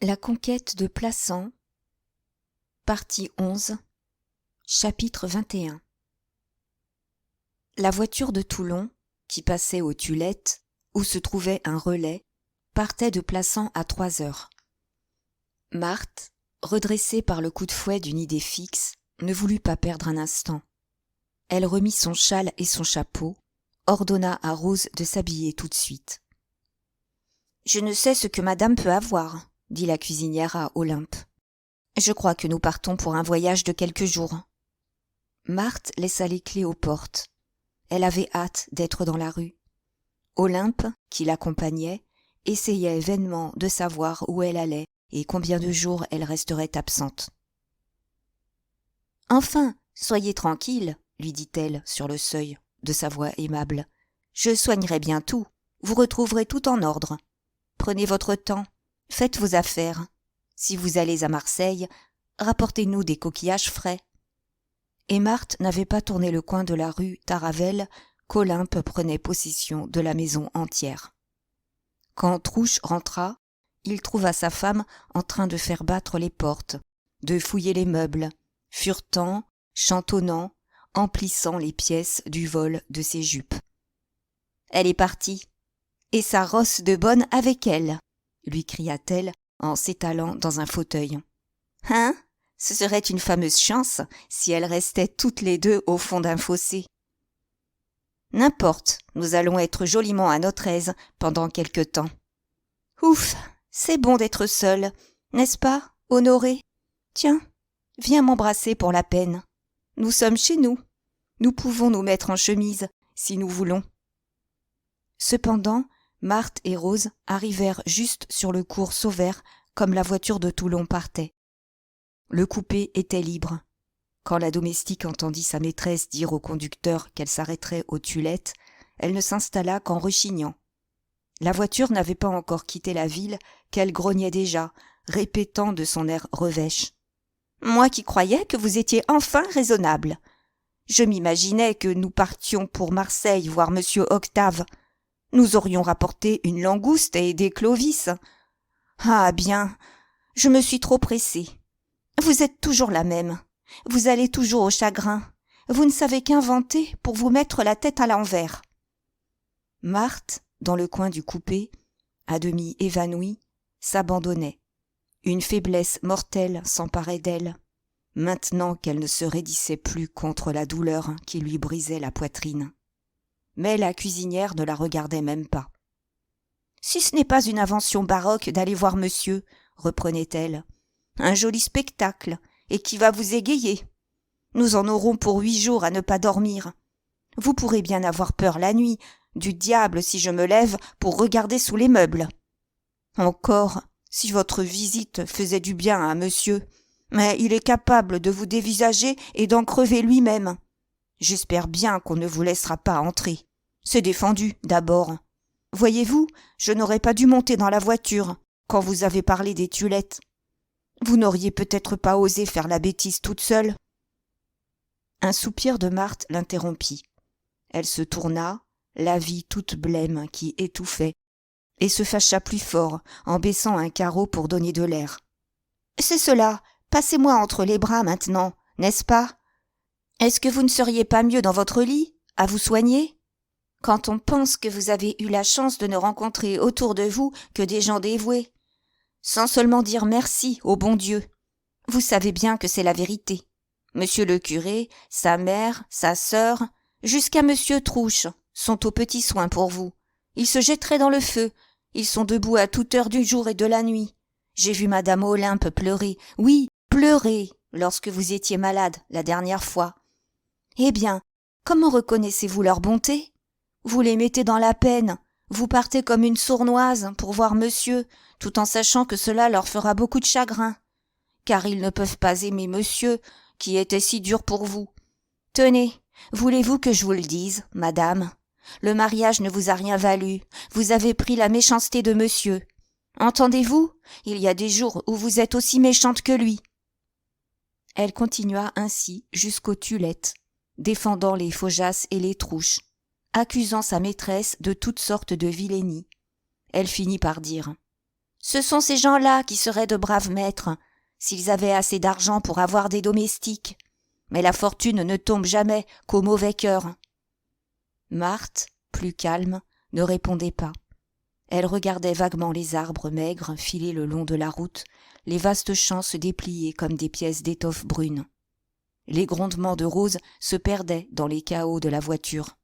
La conquête de Plassans, partie 11, chapitre 21. La voiture de Toulon, qui passait aux Tulettes, où se trouvait un relais, partait de Plassans à 3 heures. Marthe, redressée par le coup de fouet d'une idée fixe, ne voulut pas perdre un instant. Elle remit son châle et son chapeau, ordonna à Rose de s'habiller tout de suite. « Je ne sais ce que madame peut avoir, » dit la cuisinière à Olympe. « Je crois que nous partons pour un voyage de quelques jours. » Marthe laissa les clés aux portes. Elle avait hâte d'être dans la rue. Olympe, qui l'accompagnait, essayait vainement de savoir où elle allait et combien de jours elle resterait absente. « Enfin, soyez tranquille, » lui dit-elle sur le seuil, de sa voix aimable. « Je soignerai bien tout, vous retrouverez tout en ordre. Prenez votre temps, faites vos affaires. Si vous allez à Marseille, rapportez-nous des coquillages frais. » Et Marthe n'avait pas tourné le coin de la rue Taravelle qu'Olympe prenait possession de la maison entière. Quand Trouche rentra, il trouva sa femme en train de faire battre les portes, de fouiller les meubles, furetant, chantonnant, emplissant les pièces du vol de ses jupes. « Elle est partie, et sa rosse de bonne avec elle !» lui cria-t-elle en s'étalant dans un fauteuil. « Hein ? Ce serait une fameuse chance si elles restaient toutes les deux au fond d'un fossé. » « N'importe, nous allons être joliment à notre aise pendant quelque temps. »« Ouf, c'est bon d'être seule, n'est-ce pas, Honoré ? Tiens, viens m'embrasser pour la peine. Nous sommes chez nous. Nous pouvons nous mettre en chemise, si nous voulons. » Cependant, Marthe et Rose arrivèrent juste sur le cours Sauvert comme la voiture de Toulon partait. Le coupé était libre. Quand la domestique entendit sa maîtresse dire au conducteur qu'elle s'arrêterait aux Tulettes, elle ne s'installa qu'en rechignant. La voiture n'avait pas encore quitté la ville qu'elle grognait déjà, répétant de son air revêche. « Moi qui croyais que vous étiez enfin raisonnable. Je m'imaginais que nous partions pour Marseille voir monsieur Octave. Nous aurions rapporté une langouste et des clovis. Ah bien, je me suis trop pressée. Vous êtes toujours la même. Vous allez toujours au chagrin. Vous ne savez qu'inventer pour vous mettre la tête à l'envers. » Marthe, dans le coin du coupé, à demi évanouie, s'abandonnait. Une faiblesse mortelle s'emparait d'elle, maintenant qu'elle ne se raidissait plus contre la douleur qui lui brisait la poitrine. Mais la cuisinière ne la regardait même pas. « Si ce n'est pas une invention baroque d'aller voir monsieur, » reprenait-elle, « un joli spectacle, et qui va vous égayer. Nous en aurons pour 8 jours à ne pas dormir. Vous pourrez bien avoir peur la nuit, du diable si je me lève pour regarder sous les meubles. Encore, si votre visite faisait du bien à monsieur, mais il est capable de vous dévisager et d'en crever lui-même. J'espère bien qu'on ne vous laissera pas entrer. C'est défendu, d'abord. Voyez-vous, je n'aurais pas dû monter dans la voiture quand vous avez parlé des Tulettes. Vous n'auriez peut-être pas osé faire la bêtise toute seule. » Un soupir de Marthe l'interrompit. Elle se tourna, la vit toute blême qui étouffait, et se fâcha plus fort en baissant un carreau pour donner de l'air. « C'est cela, passez-moi entre les bras maintenant, n'est-ce pas ? Est-ce que vous ne seriez pas mieux dans votre lit, à vous soigner ? Quand on pense que vous avez eu la chance de ne rencontrer autour de vous que des gens dévoués, sans seulement dire merci au bon Dieu. Vous savez bien que c'est la vérité. Monsieur le curé, sa mère, sa sœur, jusqu'à monsieur Trouche, sont aux petits soins pour vous. Ils se jetteraient dans le feu. Ils sont debout à toute heure du jour et de la nuit. J'ai vu madame Olympe pleurer, oui, pleurer, lorsque vous étiez malade la dernière fois. Eh bien, comment reconnaissez-vous leur bonté ? Vous les mettez dans la peine. Vous partez comme une sournoise pour voir monsieur, tout en sachant que cela leur fera beaucoup de chagrin. Car ils ne peuvent pas aimer monsieur, qui était si dur pour vous. Tenez, voulez-vous que je vous le dise, madame ? Le mariage ne vous a rien valu. Vous avez pris la méchanceté de monsieur. Entendez-vous ? Il y a des jours où vous êtes aussi méchante que lui. » Elle continua ainsi jusqu'aux Tulettes, défendant les Faujas et les Trouches, accusant sa maîtresse de toutes sortes de vilainies. Elle finit par dire « Ce sont ces gens-là qui seraient de braves maîtres, s'ils avaient assez d'argent pour avoir des domestiques. Mais la fortune ne tombe jamais qu'au mauvais cœur. Marthe, plus calme, ne répondait pas. Elle regardait vaguement les arbres maigres filer le long de la route, les vastes champs se déplier comme des pièces d'étoffe brune. Les grondements de Rose se perdaient dans les chaos de la voiture.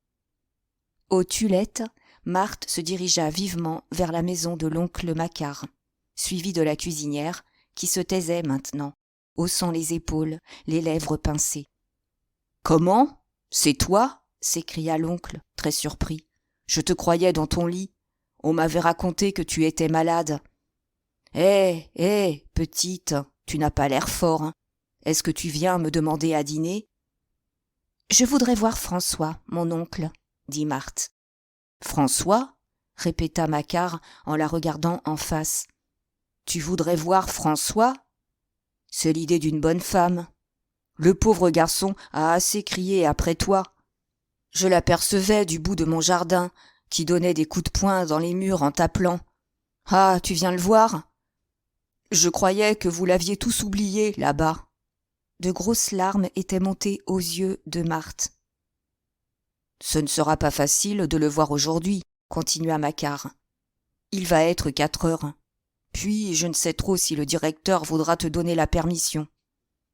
Aux Tulettes, Marthe se dirigea vivement vers la maison de l'oncle Macquart, suivie de la cuisinière, qui se taisait maintenant, haussant les épaules, les lèvres pincées. « Comment ? C'est toi ?» s'écria l'oncle, très surpris. « Je te croyais dans ton lit. On m'avait raconté que tu étais malade. »« Hé, petite, tu n'as pas l'air fort. Hein. Est-ce que tu viens me demander à dîner ?»« Je voudrais voir François, mon oncle, » dit Marthe. « François ?» répéta Macquart en la regardant en face. « Tu voudrais voir François ? C'est l'idée d'une bonne femme. Le pauvre garçon a assez crié après toi. Je l'apercevais du bout de mon jardin, qui donnait des coups de poing dans les murs en t'appelant. Ah, tu viens le voir ? Je croyais que vous l'aviez tous oublié là-bas. » De grosses larmes étaient montées aux yeux de Marthe. « Ce ne sera pas facile de le voir aujourd'hui, » continua Macquart. « Il va être 4 heures. Puis je ne sais trop si le directeur voudra te donner la permission.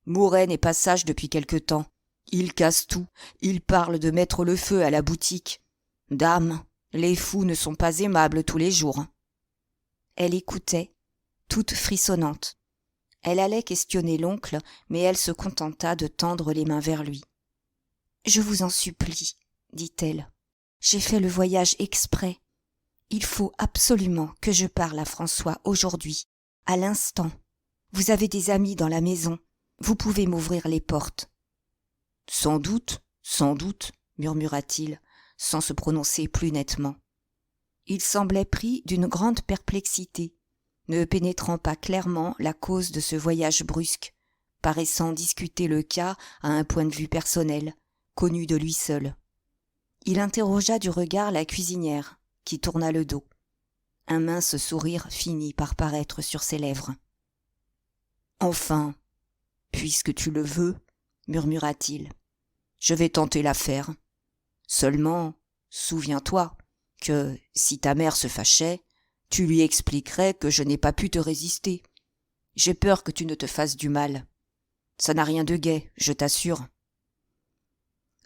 Mouret n'est pas sage depuis quelque temps. Il casse tout, il parle de mettre le feu à la boutique. Dame, les fous ne sont pas aimables tous les jours. » Elle écoutait, toute frissonnante. Elle allait questionner l'oncle, mais elle se contenta de tendre les mains vers lui. « Je vous en supplie, » dit-elle. « J'ai fait le voyage exprès. Il faut absolument que je parle à François aujourd'hui, à l'instant. Vous avez des amis dans la maison. Vous pouvez m'ouvrir les portes. »« Sans doute, murmura-t-il, sans se prononcer plus nettement. Il semblait pris d'une grande perplexité, ne pénétrant pas clairement la cause de ce voyage brusque, paraissant discuter le cas à un point de vue personnel, connu de lui seul. Il interrogea du regard la cuisinière, qui tourna le dos. Un mince sourire finit par paraître sur ses lèvres. « Enfin, puisque tu le veux, murmura-t-il, je vais tenter l'affaire. Seulement, souviens-toi que, si ta mère se fâchait, tu lui expliquerais que je n'ai pas pu te résister. J'ai peur que tu ne te fasses du mal. Ça n'a rien de gai, je t'assure. »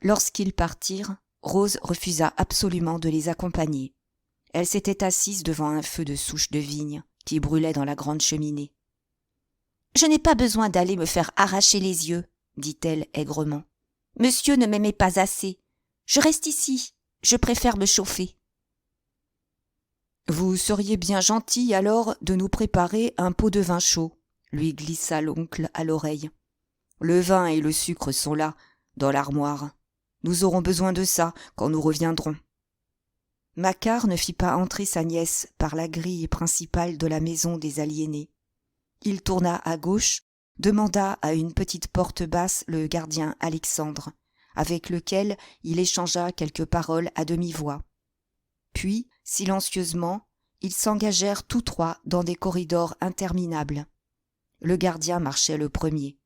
Lorsqu'ils partirent, Rose refusa absolument de les accompagner. Elle s'était assise devant un feu de souches de vigne qui brûlait dans la grande cheminée. « Je n'ai pas besoin d'aller me faire arracher les yeux, » dit-elle aigrement. « Monsieur ne m'aimait pas assez. Je reste ici, je préfère me chauffer. »« Vous seriez bien gentil alors de nous préparer un pot de vin chaud, » lui glissa l'oncle à l'oreille. « Le vin et le sucre sont là, dans l'armoire. Nous aurons besoin de ça quand nous reviendrons. » Macquart ne fit pas entrer sa nièce par la grille principale de la maison des aliénés. Il tourna à gauche, demanda à une petite porte basse le gardien Alexandre, avec lequel il échangea quelques paroles à demi-voix. Puis, silencieusement, ils s'engagèrent tous trois dans des corridors interminables. Le gardien marchait le premier.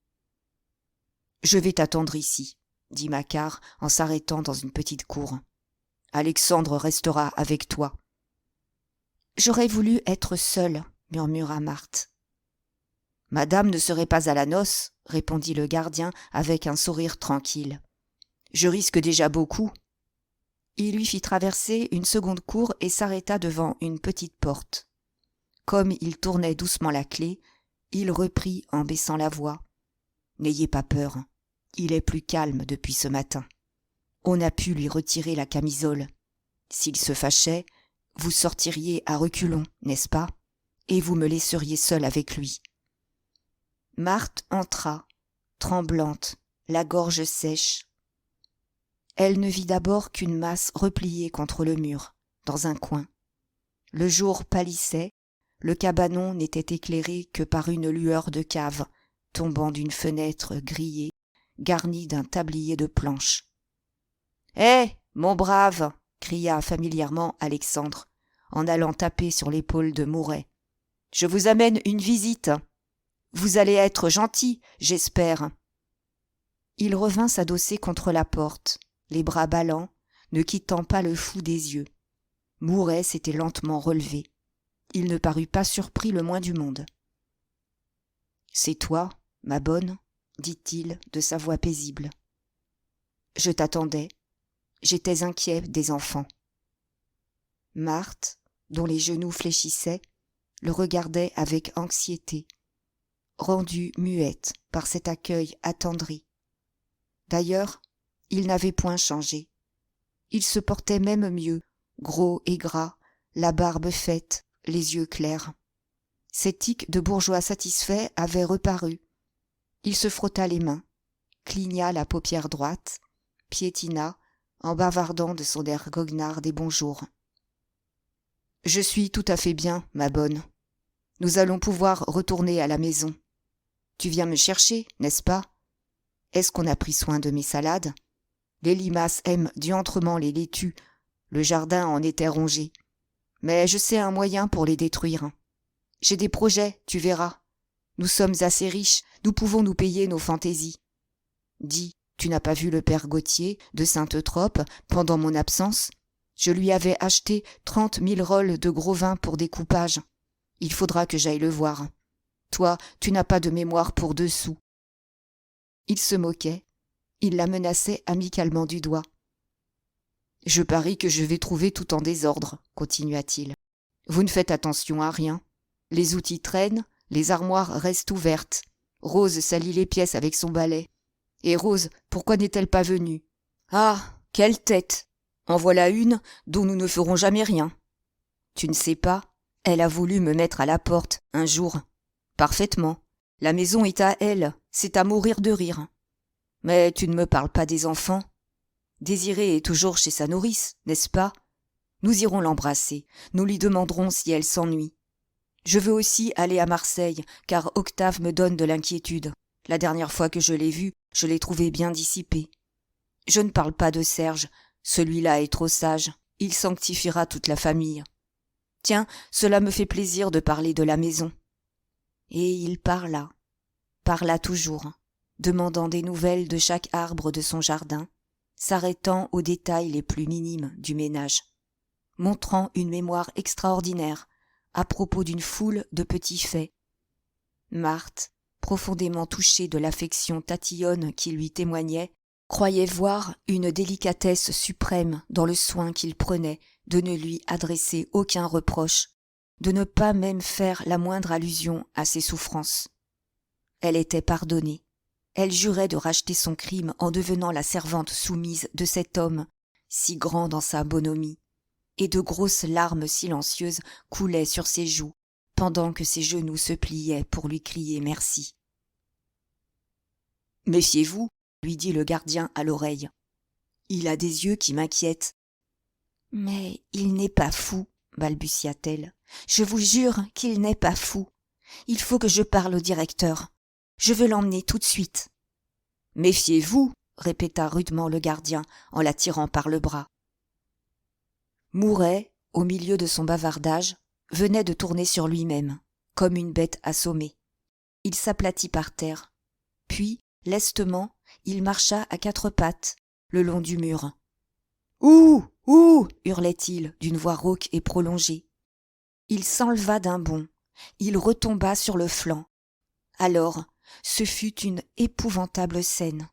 « Je vais t'attendre ici, » dit Macquart en s'arrêtant dans une petite cour. « Alexandre restera avec toi. »« J'aurais voulu être seule, » murmura Marthe. « Madame ne serait pas à la noce, » répondit le gardien avec un sourire tranquille. « Je risque déjà beaucoup. » Il lui fit traverser une seconde cour et s'arrêta devant une petite porte. Comme il tournait doucement la clé, il reprit en baissant la voix. « N'ayez pas peur, il est plus calme depuis ce matin. On a pu lui retirer la camisole. S'il se fâchait, vous sortiriez à reculons, n'est-ce pas ? Et vous me laisseriez seule avec lui. » Marthe entra, tremblante, la gorge sèche. Elle ne vit d'abord qu'une masse repliée contre le mur, dans un coin. Le jour pâlissait, le cabanon n'était éclairé que par une lueur de cave tombant d'une fenêtre grillée, garnie d'un tablier de planches. « Hé, mon brave !» cria familièrement Alexandre, en allant taper sur l'épaule de Mouret. Je vous amène une visite. Vous allez être gentil, j'espère. » Il revint s'adosser contre la porte, les bras ballants, ne quittant pas le fou des yeux. Mouret s'était lentement relevé. Il ne parut pas surpris le moins du monde. « C'est toi, ma bonne, » dit-il de sa voix paisible. « Je t'attendais. J'étais inquiet des enfants. » Marthe, dont les genoux fléchissaient, le regardait avec anxiété, rendue muette par cet accueil attendri. D'ailleurs, il n'avait point changé. Il se portait même mieux, gros et gras, la barbe faite, les yeux clairs. Ses tics de bourgeois satisfait avaient reparu. Il se frotta les mains, cligna la paupière droite, piétina, en bavardant de son air goguenard des bonjours. « Je suis tout à fait bien, ma bonne. Nous allons pouvoir retourner à la maison. Tu viens me chercher, n'est-ce pas? Est-ce qu'on a pris soin de mes salades? Les limaces aiment diantrement les laitues. Le jardin en était rongé. Mais je sais un moyen pour les détruire. J'ai des projets, tu verras. Nous sommes assez riches, nous pouvons nous payer nos fantaisies. Dis, tu n'as pas vu le père Gautier de Sainte-Eutrope pendant mon absence? Je lui avais acheté 30 000 rôles de gros vin pour découpage. Il faudra que j'aille le voir. Toi, tu n'as pas de mémoire pour 2 sous. » Il se moquait. Il la menaçait amicalement du doigt. « Je parie que je vais trouver tout en désordre, » continua-t-il. « Vous ne faites attention à rien. Les outils traînent, les armoires restent ouvertes. Rose salit les pièces avec son balai. Et Rose, pourquoi n'est-elle pas venue? Ah, quelle tête! En voilà une dont nous ne ferons jamais rien. Tu ne sais pas, elle a voulu me mettre à la porte, un jour. Parfaitement. La maison est à elle, c'est à mourir de rire. Mais tu ne me parles pas des enfants. Désirée est toujours chez sa nourrice, n'est-ce pas? Nous irons l'embrasser, nous lui demanderons si elle s'ennuie. Je veux aussi aller à Marseille, car Octave me donne de l'inquiétude. La dernière fois que je l'ai vu, je l'ai trouvé bien dissipé. Je ne parle pas de Serge, celui-là est trop sage, il sanctifiera toute la famille. Tiens, cela me fait plaisir de parler de la maison. » Et il parla toujours, demandant des nouvelles de chaque arbre de son jardin, s'arrêtant aux détails les plus minimes du ménage, montrant une mémoire extraordinaire à propos d'une foule de petits faits. Marthe, profondément touchée de l'affection tatillonne qu'il lui témoignait, croyait voir une délicatesse suprême dans le soin qu'il prenait de ne lui adresser aucun reproche, de ne pas même faire la moindre allusion à ses souffrances. Elle était pardonnée. Elle jurait de racheter son crime en devenant la servante soumise de cet homme, si grand dans sa bonhomie, et de grosses larmes silencieuses coulaient sur ses joues, pendant que ses genoux se pliaient pour lui crier merci. « Méfiez-vous, » lui dit le gardien à l'oreille. « Il a des yeux qui m'inquiètent. »« Mais il n'est pas fou, » balbutia-t-elle. « Je vous jure qu'il n'est pas fou. Il faut que je parle au directeur. Je veux l'emmener tout de suite. »« Méfiez-vous, » répéta rudement le gardien en la tirant par le bras. Mouret, au milieu de son bavardage, venait de tourner sur lui-même, comme une bête assommée. Il s'aplatit par terre. Puis, lestement, il marcha à 4 pattes, le long du mur. « Ouh! Ouh » hurlait-il d'une voix rauque et prolongée. Il s'enleva d'un bond. Il retomba sur le flanc. Alors, ce fut une épouvantable scène.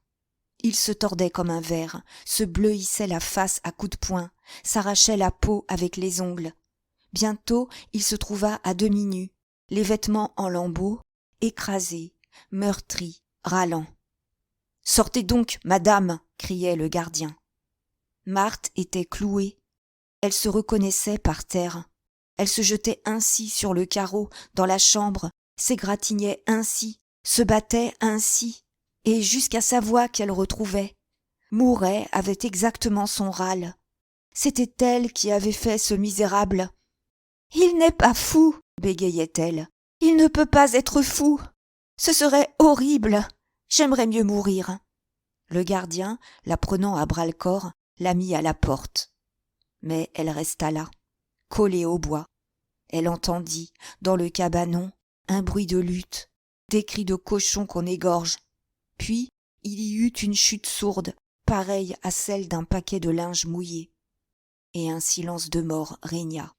Il se tordait comme un ver, se bleuissait la face à coups de poing, s'arrachait la peau avec les ongles. Bientôt, il se trouva à demi nu, les vêtements en lambeaux, écrasé, meurtri, râlant. « Sortez donc, madame !» criait le gardien. Marthe était clouée. Elle se reconnaissait par terre. Elle se jetait ainsi sur le carreau dans la chambre, s'égratignait ainsi, se battait ainsi, et jusqu'à sa voix qu'elle retrouvait. Mouret avait exactement son râle. C'était elle qui avait fait ce misérable. « Il n'est pas fou !» bégayait-elle. « Il ne peut pas être fou. Ce serait horrible. J'aimerais mieux mourir. » Le gardien, la prenant à bras-le-corps, la mit à la porte. Mais elle resta là, collée au bois. elle entendit, dans le cabanon, un bruit de lutte, des cris de cochons qu'on égorge. Puis il y eut une chute sourde, pareille à celle d'un paquet de linge mouillé. Et un silence de mort régna.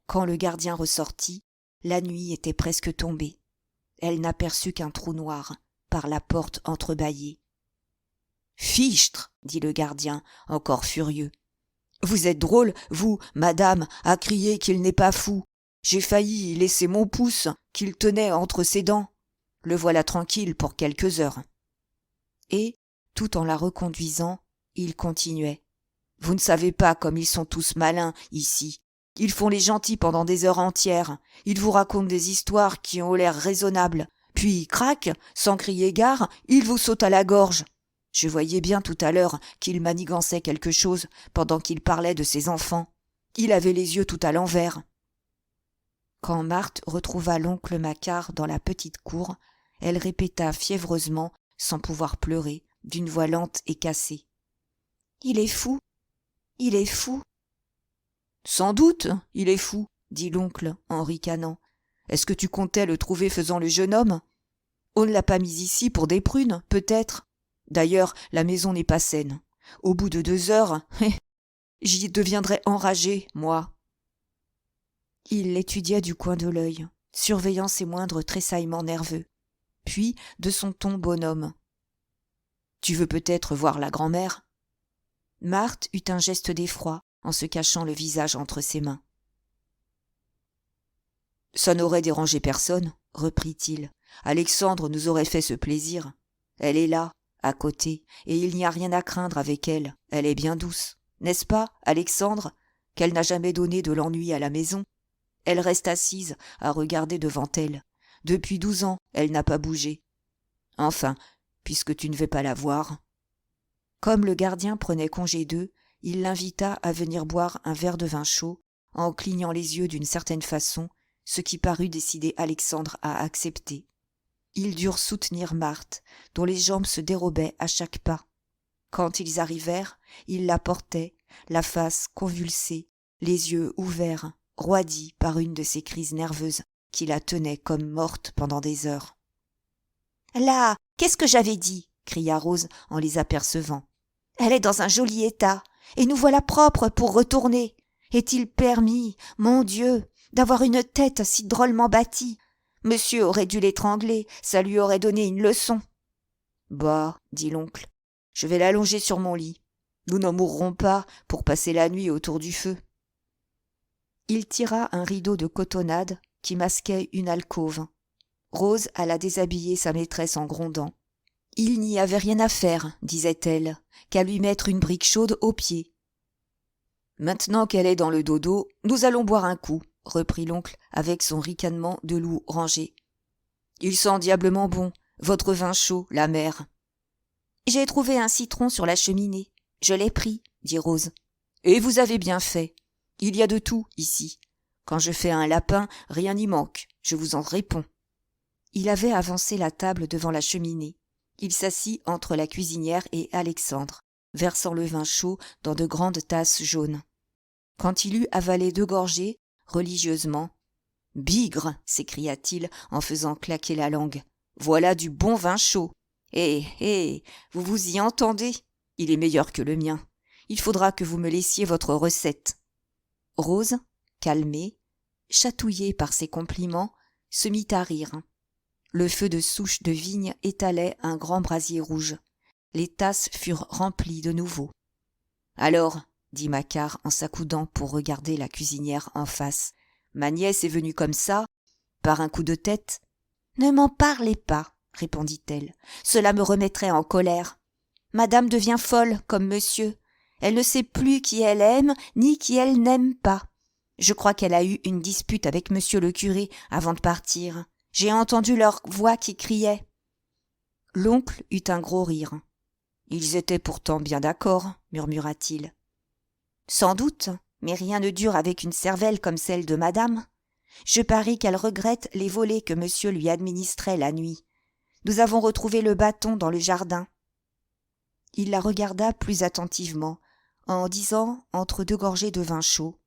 Quand le gardien ressortit, la nuit était presque tombée. Elle n'aperçut qu'un trou noir, par la porte entrebâillée. « Fichtre !» dit le gardien, encore furieux. « Vous êtes drôle, vous, madame, à crier qu'il n'est pas fou. J'ai failli y laisser mon pouce, qu'il tenait entre ses dents. Le voilà tranquille pour quelques heures. » Et, tout en la reconduisant, il continuait. « Vous ne savez pas comme ils sont tous malins, ici. Ils font les gentils pendant des heures entières. Ils vous racontent des histoires qui ont l'air raisonnables. Puis, crac, sans crier gare, ils vous sautent à la gorge. Je voyais bien tout à l'heure qu'il manigançait quelque chose pendant qu'il parlait de ses enfants. Il avait les yeux tout à l'envers. » Quand Marthe retrouva l'oncle Macquart dans la petite cour, elle répéta fiévreusement, sans pouvoir pleurer, d'une voix lente et cassée. « Il est fou, il est fou. » « Sans doute, il est fou, » dit l'oncle en ricanant. « Est-ce que tu comptais le trouver faisant le jeune homme ? On ne l'a pas mis ici pour des prunes, peut-être. D'ailleurs, la maison n'est pas saine. Au bout de 2 heures, j'y deviendrai enragé, moi. » Il l'étudiait du coin de l'œil, surveillant ses moindres tressaillements nerveux. Puis, de son ton bonhomme. « Tu veux peut-être voir la grand-mère ?» Marthe eut un geste d'effroi en se cachant le visage entre ses mains. « Ça n'aurait dérangé personne, » reprit-il. « Alexandre nous aurait fait ce plaisir. Elle est là, à côté, et il n'y a rien à craindre avec elle. Elle est bien douce. N'est-ce pas, Alexandre, qu'elle n'a jamais donné de l'ennui à la maison ? Elle reste assise, à regarder devant elle. Depuis 12 ans, elle n'a pas bougé. Enfin, puisque tu ne veux pas la voir. » Comme le gardien prenait congé d'eux, il l'invita à venir boire un verre de vin chaud, en clignant les yeux d'une certaine façon, ce qui parut décider Alexandre à accepter. Ils durent soutenir Marthe, dont les jambes se dérobaient à chaque pas. Quand ils arrivèrent, il la portait, la face convulsée, les yeux ouverts, roidis par une de ces crises nerveuses qui la tenaient comme morte pendant des heures. « Là, qu'est-ce que j'avais dit ?» cria Rose en les apercevant. « Elle est dans un joli état, et nous voilà propres pour retourner. Est-il permis, mon Dieu, d'avoir une tête si drôlement bâtie ? Monsieur aurait dû l'étrangler, ça lui aurait donné une leçon. »« Bah, dit l'oncle, je vais l'allonger sur mon lit. Nous n'en mourrons pas pour passer la nuit autour du feu. » Il tira un rideau de cotonnade qui masquait une alcôve. Rose alla déshabiller sa maîtresse en grondant. « Il n'y avait rien à faire, disait-elle, qu'à lui mettre une brique chaude aux pieds. »« Maintenant qu'elle est dans le dodo, nous allons boire un coup, » reprit l'oncle avec son ricanement de loup rangé. « Il sent diablement bon, votre vin chaud, la mère. »« J'ai trouvé un citron sur la cheminée. Je l'ai pris, » dit Rose. « Et vous avez bien fait. Il y a de tout, ici. Quand je fais un lapin, rien n'y manque, je vous en réponds. » Il avait avancé la table devant la cheminée. Il s'assit entre la cuisinière et Alexandre, versant le vin chaud dans de grandes tasses jaunes. Quand il eut avalé 2 gorgées, religieusement, « Bigre !» s'écria-t-il en faisant claquer la langue. « Voilà du bon vin chaud. Vous vous y entendez ? Il est meilleur que le mien. Il faudra que vous me laissiez votre recette. » Rose, calmée, chatouillée par ces compliments, se mit à rire. Le feu de souche de vigne étalait un grand brasier rouge. Les tasses furent remplies de nouveau. « Alors, » dit Macquart en s'accoudant pour regarder la cuisinière en face, « ma nièce est venue comme ça, par un coup de tête. »« Ne m'en parlez pas, » répondit-elle, « cela me remettrait en colère. Madame devient folle comme monsieur. Elle ne sait plus qui elle aime ni qui elle n'aime pas. Je crois qu'elle a eu une dispute avec monsieur le curé avant de partir. J'ai entendu leurs voix qui criaient. » L'oncle eut un gros rire. « Ils étaient pourtant bien d'accord, » murmura-t-il. « Sans doute, mais rien ne dure avec une cervelle comme celle de madame. Je parie qu'elle regrette les volées que monsieur lui administrait la nuit. Nous avons retrouvé le bâton dans le jardin. » Il la regarda plus attentivement, en disant entre 2 gorgées de vin chaud.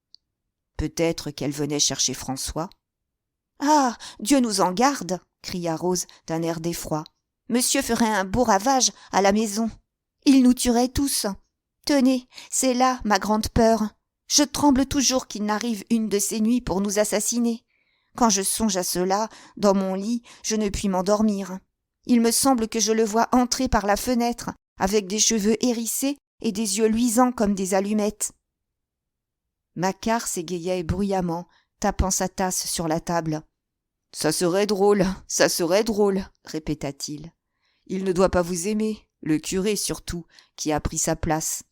Peut-être qu'elle venait chercher François. « Ah, Dieu nous en garde !» cria Rose d'un air d'effroi. « Monsieur ferait un beau ravage à la maison. Il nous tuerait tous. Tenez, c'est là ma grande peur. Je tremble toujours qu'il n'arrive une de ces nuits pour nous assassiner. Quand je songe à cela, dans mon lit, je ne puis m'endormir. Il me semble que je le vois entrer par la fenêtre, avec des cheveux hérissés et des yeux luisants comme des allumettes. » Macquart s'égayait bruyamment, tapant sa tasse sur la table. « Ça serait drôle, répéta-t-il. Il ne doit pas vous aimer, le curé surtout, qui a pris sa place.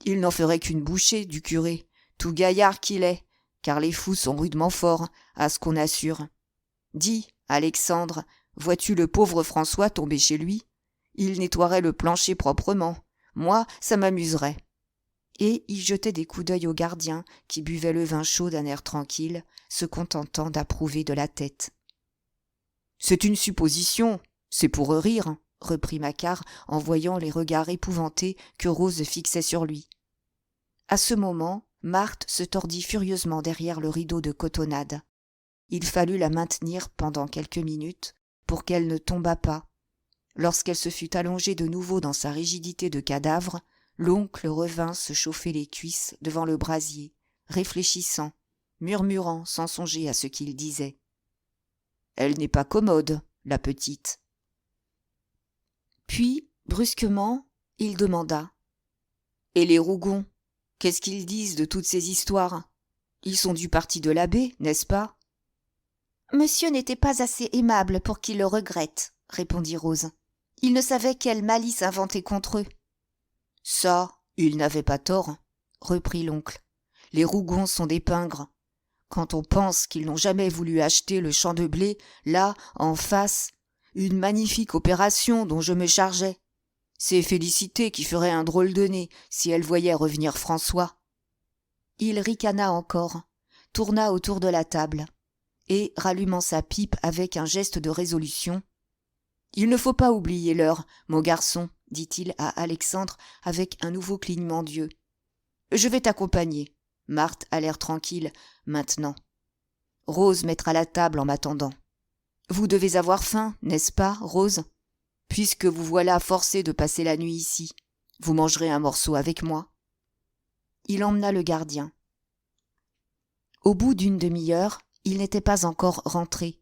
Il n'en ferait qu'une bouchée, du curé, tout gaillard qu'il est, car les fous sont rudement forts, à ce qu'on assure. Dis, Alexandre, vois-tu le pauvre François tomber chez lui? Il nettoierait le plancher proprement. Moi, ça m'amuserait. » Et il jetait des coups d'œil au gardien, qui buvait le vin chaud d'un air tranquille, se contentant d'approuver de la tête. « C'est une supposition, c'est pour rire, » reprit Macquart en voyant les regards épouvantés que Rose fixait sur lui. À ce moment, Marthe se tordit furieusement derrière le rideau de cotonnade. Il fallut la maintenir pendant quelques minutes pour qu'elle ne tombât pas. Lorsqu'elle se fut allongée de nouveau dans sa rigidité de cadavre, l'oncle revint se chauffer les cuisses devant le brasier, réfléchissant, murmurant sans songer à ce qu'il disait. « Elle n'est pas commode, la petite. » Puis, brusquement, il demanda. « Et les Rougon, qu'est-ce qu'ils disent de toutes ces histoires? Ils sont du parti de l'abbé, n'est-ce pas ?»« Monsieur n'était pas assez aimable pour qu'il le regrette, » répondit Rose. « Il ne savait quelle malice inventer contre eux. »« Ça, il n'avait pas tort, » reprit l'oncle. « Les Rougon sont des pingres. Quand on pense qu'ils n'ont jamais voulu acheter le champ de blé, là, en face, une magnifique opération dont je me chargeais. C'est Félicité qui ferait un drôle de nez si elle voyait revenir François. » Il ricana encore, tourna autour de la table, et, rallumant sa pipe avec un geste de résolution, « Il ne faut pas oublier l'heure, mon garçon, » dit-il à Alexandre avec un nouveau clignement d'yeux. « Je vais t'accompagner. Marthe a l'air tranquille, maintenant. Rose mettra la table en m'attendant. Vous devez avoir faim, n'est-ce pas, Rose? Puisque vous voilà forcée de passer la nuit ici, vous mangerez un morceau avec moi. » Il emmena le gardien. Au bout d'une demi-heure, il n'était pas encore rentré.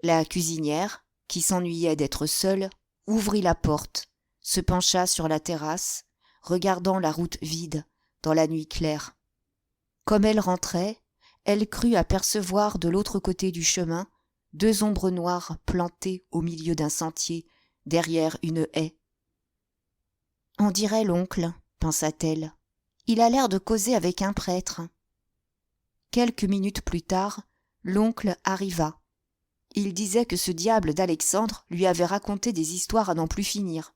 La cuisinière, qui s'ennuyait d'être seule, ouvrit la porte, se pencha sur la terrasse, regardant la route vide, dans la nuit claire. Comme elle rentrait, elle crut apercevoir de l'autre côté du chemin 2 ombres noires plantées au milieu d'un sentier, derrière une haie. « On dirait l'oncle, » pensa-t-elle. « Il a l'air de causer avec un prêtre. » Quelques minutes plus tard, l'oncle arriva. Il disait que ce diable d'Alexandre lui avait raconté des histoires à n'en plus finir.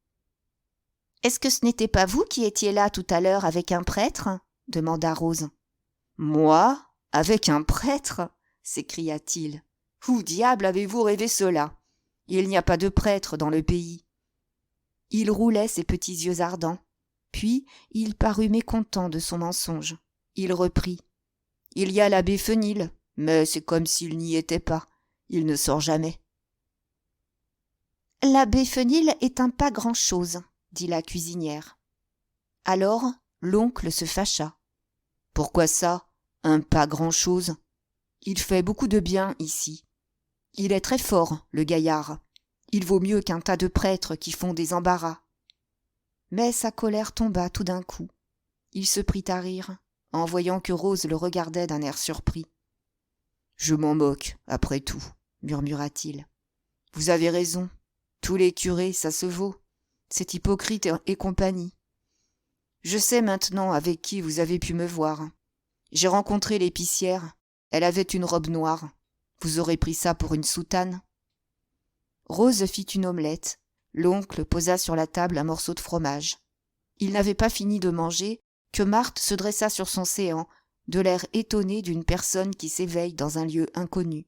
« Est-ce que ce n'était pas vous qui étiez là tout à l'heure avec un prêtre ?» demanda Rose. « Moi, avec un prêtre ?» s'écria-t-il. « Où diable avez-vous rêvé cela? Il n'y a pas de prêtre dans le pays. » Il roulait ses petits yeux ardents. Puis il parut mécontent de son mensonge. Il reprit. « Il y a l'abbé Fenil, mais c'est comme s'il n'y était pas. Il ne sort jamais. »« L'abbé Fenil est un pas grand-chose, » dit la cuisinière. Alors l'oncle se fâcha. « Pourquoi ça, un pas grand-chose? Il fait beaucoup de bien ici. Il est très fort, le gaillard. Il vaut mieux qu'un tas de prêtres qui font des embarras. » Mais sa colère tomba tout d'un coup. Il se prit à rire, en voyant que Rose le regardait d'un air surpris. « Je m'en moque, après tout, » murmura-t-il. « Vous avez raison. Tous les curés, ça se vaut. C'est hypocrite et compagnie. Je sais maintenant avec qui vous avez pu me voir. J'ai rencontré l'épicière. Elle avait une robe noire. Vous aurez pris ça pour une soutane. » Rose fit une omelette. L'oncle posa sur la table un morceau de fromage. Il n'avait pas fini de manger que Marthe se dressa sur son séant, de l'air étonné d'une personne qui s'éveille dans un lieu inconnu.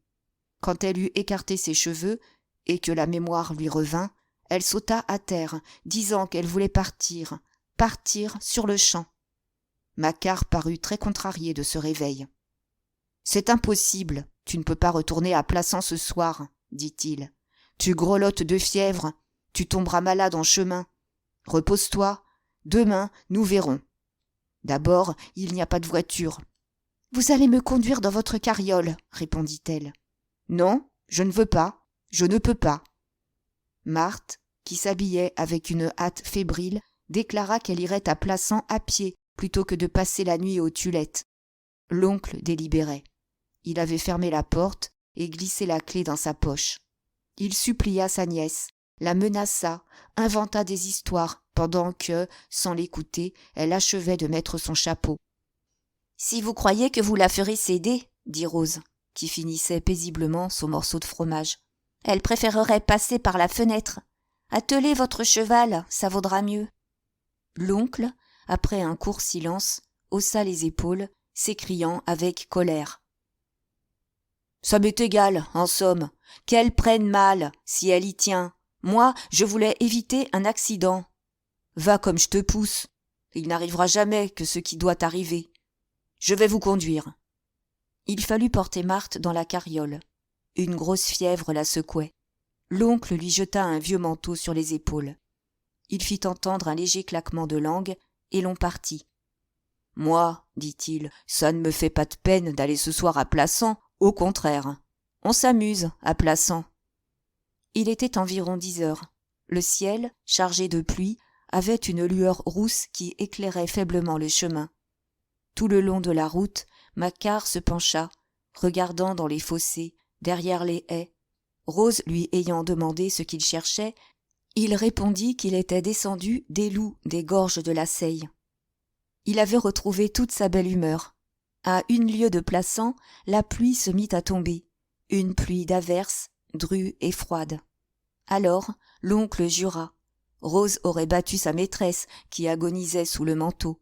Quand elle eut écarté ses cheveux et que la mémoire lui revint, elle sauta à terre, disant qu'elle voulait partir sur le champ. Macquart parut très contrarié de ce réveil. « C'est impossible, tu ne peux pas retourner à Plassans ce soir, dit-il. Tu grelottes de fièvre, tu tomberas malade en chemin. Repose-toi, demain nous verrons. D'abord, il n'y a pas de voiture. »« Vous allez me conduire dans votre carriole, répondit-elle. »« Non, je ne veux pas, je ne peux pas. » Marthe, qui s'habillait avec une hâte fébrile, déclara qu'elle irait à Plassans à pied plutôt que de passer la nuit aux Tulettes. L'oncle délibérait. Il avait fermé la porte et glissé la clé dans sa poche. Il supplia sa nièce, la menaça, inventa des histoires pendant que, sans l'écouter, elle achevait de mettre son chapeau. « Si vous croyez que vous la ferez céder, dit Rose, qui finissait paisiblement son morceau de fromage, elle préférerait passer par la fenêtre. Attelez votre cheval, ça vaudra mieux. » L'oncle, après un court silence, haussa les épaules, s'écriant avec colère. « Ça m'est égal, en somme, qu'elle prenne mal, si elle y tient. Moi, je voulais éviter un accident. Va comme je te pousse. Il n'arrivera jamais que ce qui doit arriver. Je vais vous conduire. » Il fallut porter Marthe dans la carriole. Une grosse fièvre la secouait. L'oncle lui jeta un vieux manteau sur les épaules. Il fit entendre un léger claquement de langue, et l'on partit. « Moi, dit-il, ça ne me fait pas de peine d'aller ce soir à Plassans, au contraire. On s'amuse à Plassans. » Il était environ 10 heures. Le ciel, chargé de pluie, avait une lueur rousse qui éclairait faiblement le chemin. Tout le long de la route, Macquart se pencha, regardant dans les fossés, derrière les haies. Rose lui ayant demandé ce qu'il cherchait, il répondit qu'il était descendu des loups des gorges de la Seille. Il avait retrouvé toute sa belle humeur. À 1 lieue de Plassans, la pluie se mit à tomber, une pluie d'averse, drue et froide. Alors, l'oncle jura. Rose aurait battu sa maîtresse, qui agonisait sous le manteau.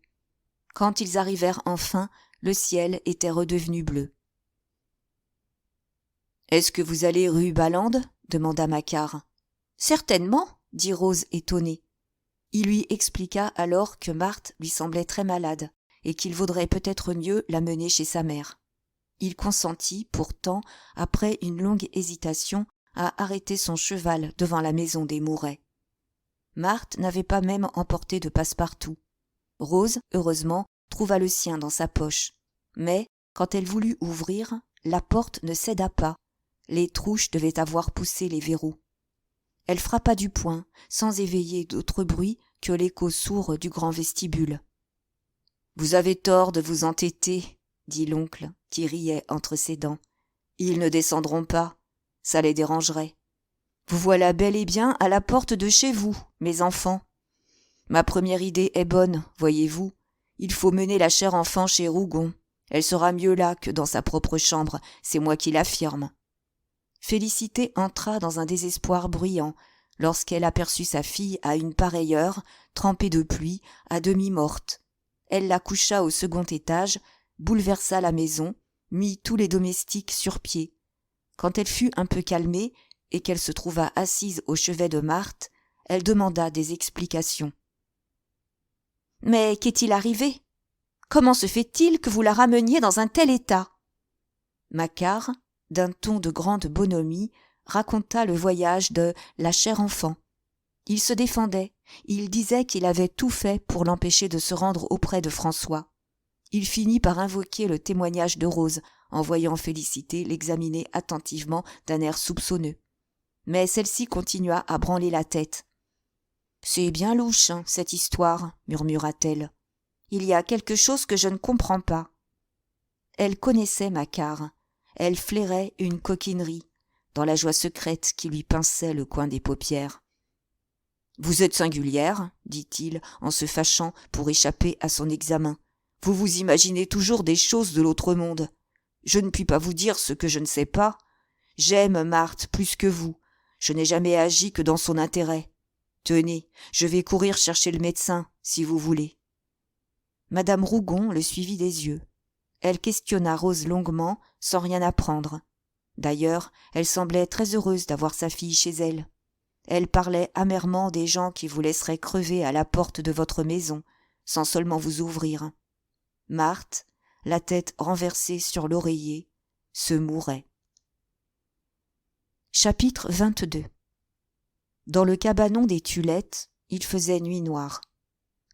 Quand ils arrivèrent enfin, le ciel était redevenu bleu. « Est-ce que vous allez rue Balande ?» demanda Macquart. « Certainement, » dit Rose étonnée. Il lui expliqua alors que Marthe lui semblait très malade et qu'il vaudrait peut-être mieux la mener chez sa mère. Il consentit pourtant, après une longue hésitation, à arrêter son cheval devant la maison des Mouret. Marthe n'avait pas même emporté de passe-partout. Rose, heureusement, trouva le sien dans sa poche. Mais, quand elle voulut ouvrir, la porte ne céda pas. Les trouches devaient avoir poussé les verrous. Elle frappa du poing, sans éveiller d'autre bruit que l'écho sourd du grand vestibule. « Vous avez tort de vous entêter, » dit l'oncle, qui riait entre ses dents. « Ils ne descendront pas, ça les dérangerait. Vous voilà bel et bien à la porte de chez vous, mes enfants. Ma première idée est bonne, voyez-vous. Il faut mener la chère enfant chez Rougon. Elle sera mieux là que dans sa propre chambre, c'est moi qui l'affirme. » Félicité entra dans un désespoir bruyant lorsqu'elle aperçut sa fille à une pareille heure, trempée de pluie, à demi morte. Elle la coucha au second étage, bouleversa la maison, mit tous les domestiques sur pied. Quand elle fut un peu calmée et qu'elle se trouva assise au chevet de Marthe, elle demanda des explications. « Mais qu'est-il arrivé ? Comment se fait-il que vous la rameniez dans un tel état ?» Macquart, d'un ton de grande bonhomie, raconta le voyage de la chère enfant. Il se défendait, il disait qu'il avait tout fait pour l'empêcher de se rendre auprès de François. Il finit par invoquer le témoignage de Rose, en voyant Félicité l'examiner attentivement d'un air soupçonneux. Mais celle-ci continua à branler la tête. « C'est bien louche, hein, cette histoire, » murmura-t-elle. « Il y a quelque chose que je ne comprends pas. » Elle connaissait Macquart. Elle flairait une coquinerie, dans la joie secrète qui lui pinçait le coin des paupières. « Vous êtes singulière, » dit-il, en se fâchant pour échapper à son examen. « Vous vous imaginez toujours des choses de l'autre monde. Je ne puis pas vous dire ce que je ne sais pas. J'aime Marthe plus que vous. Je n'ai jamais agi que dans son intérêt. Tenez, je vais courir chercher le médecin, si vous voulez. » Madame Rougon le suivit des yeux. Elle questionna Rose longuement, sans rien apprendre. D'ailleurs, elle semblait très heureuse d'avoir sa fille chez elle. Elle parlait amèrement des gens qui vous laisseraient crever à la porte de votre maison, sans seulement vous ouvrir. Marthe, la tête renversée sur l'oreiller, se mourait. Chapitre 22. Dans le cabanon des Tulettes, il faisait nuit noire.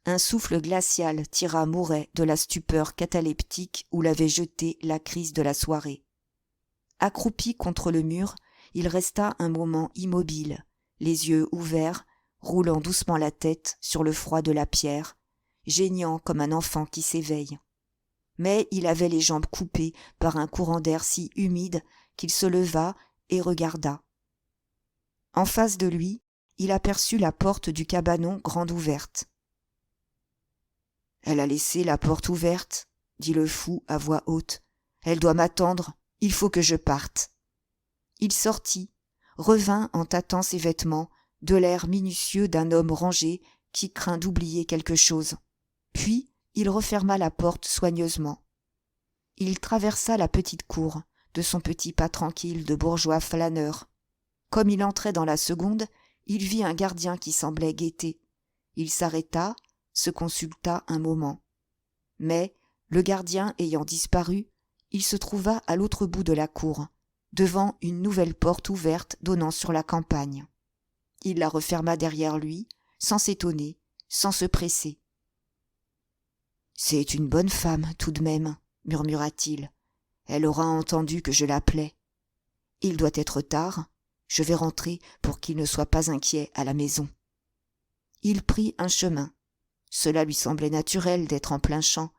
Un souffle glacial tira Mouret de la stupeur cataleptique où l'avait jeté la crise de la soirée. Accroupi contre le mur, il resta un moment immobile, les yeux ouverts, roulant doucement la tête sur le froid de la pierre, geignant comme un enfant qui s'éveille. Mais il avait les jambes coupées par un courant d'air si humide qu'il se leva et regarda. En face de lui, il aperçut la porte du cabanon grande ouverte. « Elle a laissé la porte ouverte, » dit le fou à voix haute. « Elle doit m'attendre, il faut que je parte. » Il sortit, revint en tâtant ses vêtements, de l'air minutieux d'un homme rangé qui craint d'oublier quelque chose. Puis il referma la porte soigneusement. Il traversa la petite cour de son petit pas tranquille de bourgeois flâneur. Comme il entrait dans la seconde, il vit un gardien qui semblait guetter. Il s'arrêta, se consulta un moment. Mais, le gardien ayant disparu, il se trouva à l'autre bout de la cour, devant une nouvelle porte ouverte donnant sur la campagne. Il la referma derrière lui, sans s'étonner, sans se presser. « C'est une bonne femme, tout de même, » murmura-t-il. « Elle aura entendu que je l'appelais. Il doit être tard. Je vais rentrer pour qu'il ne soit pas inquiet à la maison. » Il prit un chemin. Cela lui semblait naturel d'être en plein champ.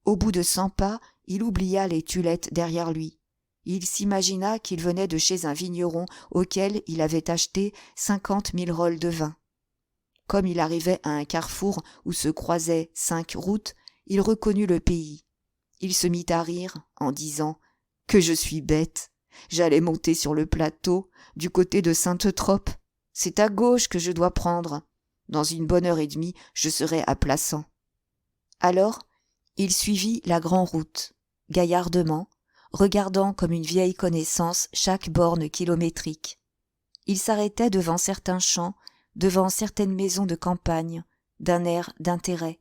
Au bout de 100 pas, il oublia les Tulettes derrière lui. Il s'imagina qu'il venait de chez un vigneron auquel il avait acheté 50 000 rolls de vin. Comme il arrivait à un carrefour où se croisaient 5 routes, il reconnut le pays. Il se mit à rire en disant « Que je suis bête ! J'allais monter sur le plateau, du côté de Sainte-Trope. C'est à gauche que je dois prendre. Dans une bonne heure et demie, je serai à Plassans. » Alors, il suivit la grande route, gaillardement, regardant comme une vieille connaissance chaque borne kilométrique. Il s'arrêtait devant certains champs, devant certaines maisons de campagne, d'un air d'intérêt.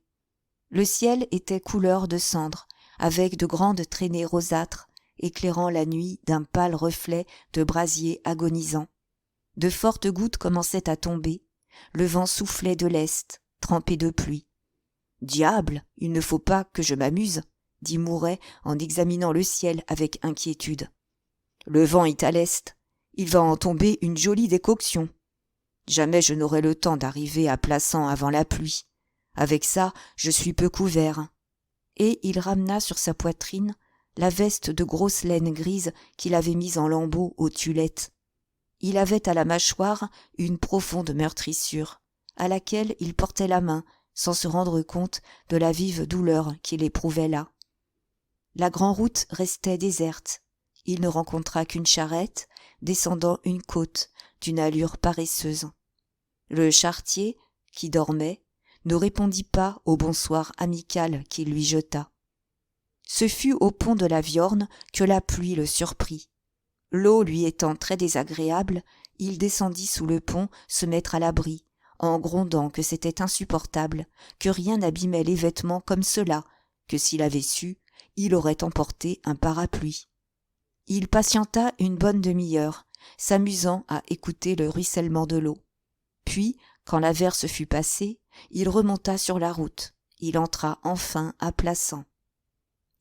Le ciel était couleur de cendre, avec de grandes traînées rosâtres, éclairant la nuit d'un pâle reflet de brasier agonisant. De fortes gouttes commençaient à tomber, le vent soufflait de l'est, trempé de pluie. « Diable, il ne faut pas que je m'amuse !» dit Mouret en examinant le ciel avec inquiétude. « Le vent est à l'est, il va en tomber une jolie décoction. Jamais je n'aurai le temps d'arriver à Plassans avant la pluie. Avec ça, je suis peu couvert. » Et il ramena sur sa poitrine la veste de grosse laine grise qu'il avait mise en lambeaux aux Tulettes. Il avait à la mâchoire une profonde meurtrissure, à laquelle il portait la main sans se rendre compte de la vive douleur qu'il éprouvait là. La grande route restait déserte. Il ne rencontra qu'une charrette descendant une côte d'une allure paresseuse. Le charretier, qui dormait, ne répondit pas au bonsoir amical qu'il lui jeta. Ce fut au pont de la Viorne que la pluie le surprit. L'eau lui étant très désagréable, il descendit sous le pont se mettre à l'abri, en grondant que c'était insupportable, que rien n'abîmait les vêtements comme cela, que s'il avait su, il aurait emporté un parapluie. Il patienta une bonne demi-heure, s'amusant à écouter le ruissellement de l'eau. Puis, quand l'averse fut passée, il remonta sur la route. Il entra enfin à Plassans.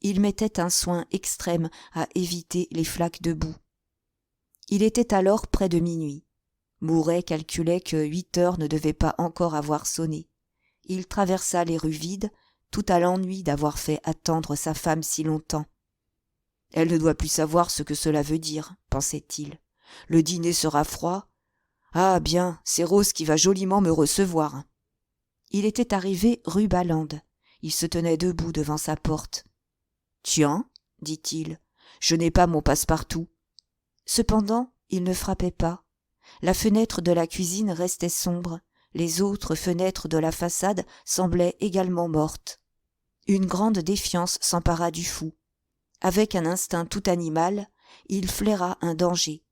Il mettait un soin extrême à éviter les flaques de boue. Il était alors près de minuit. Mouret calculait que 8 heures ne devaient pas encore avoir sonné. Il traversa les rues vides, tout à l'ennui d'avoir fait attendre sa femme si longtemps. « Elle ne doit plus savoir ce que cela veut dire, » pensait-il. « Le dîner sera froid. Ah bien, c'est Rose qui va joliment me recevoir. » Il était arrivé rue Balande. Il se tenait debout devant sa porte. « Tiens, » dit-il, « je n'ai pas mon passe-partout. » Cependant, il ne frappait pas. La fenêtre de la cuisine restait sombre. Les autres fenêtres de la façade semblaient également mortes. Une grande défiance s'empara du fou. Avec un instinct tout animal, il flaira un danger.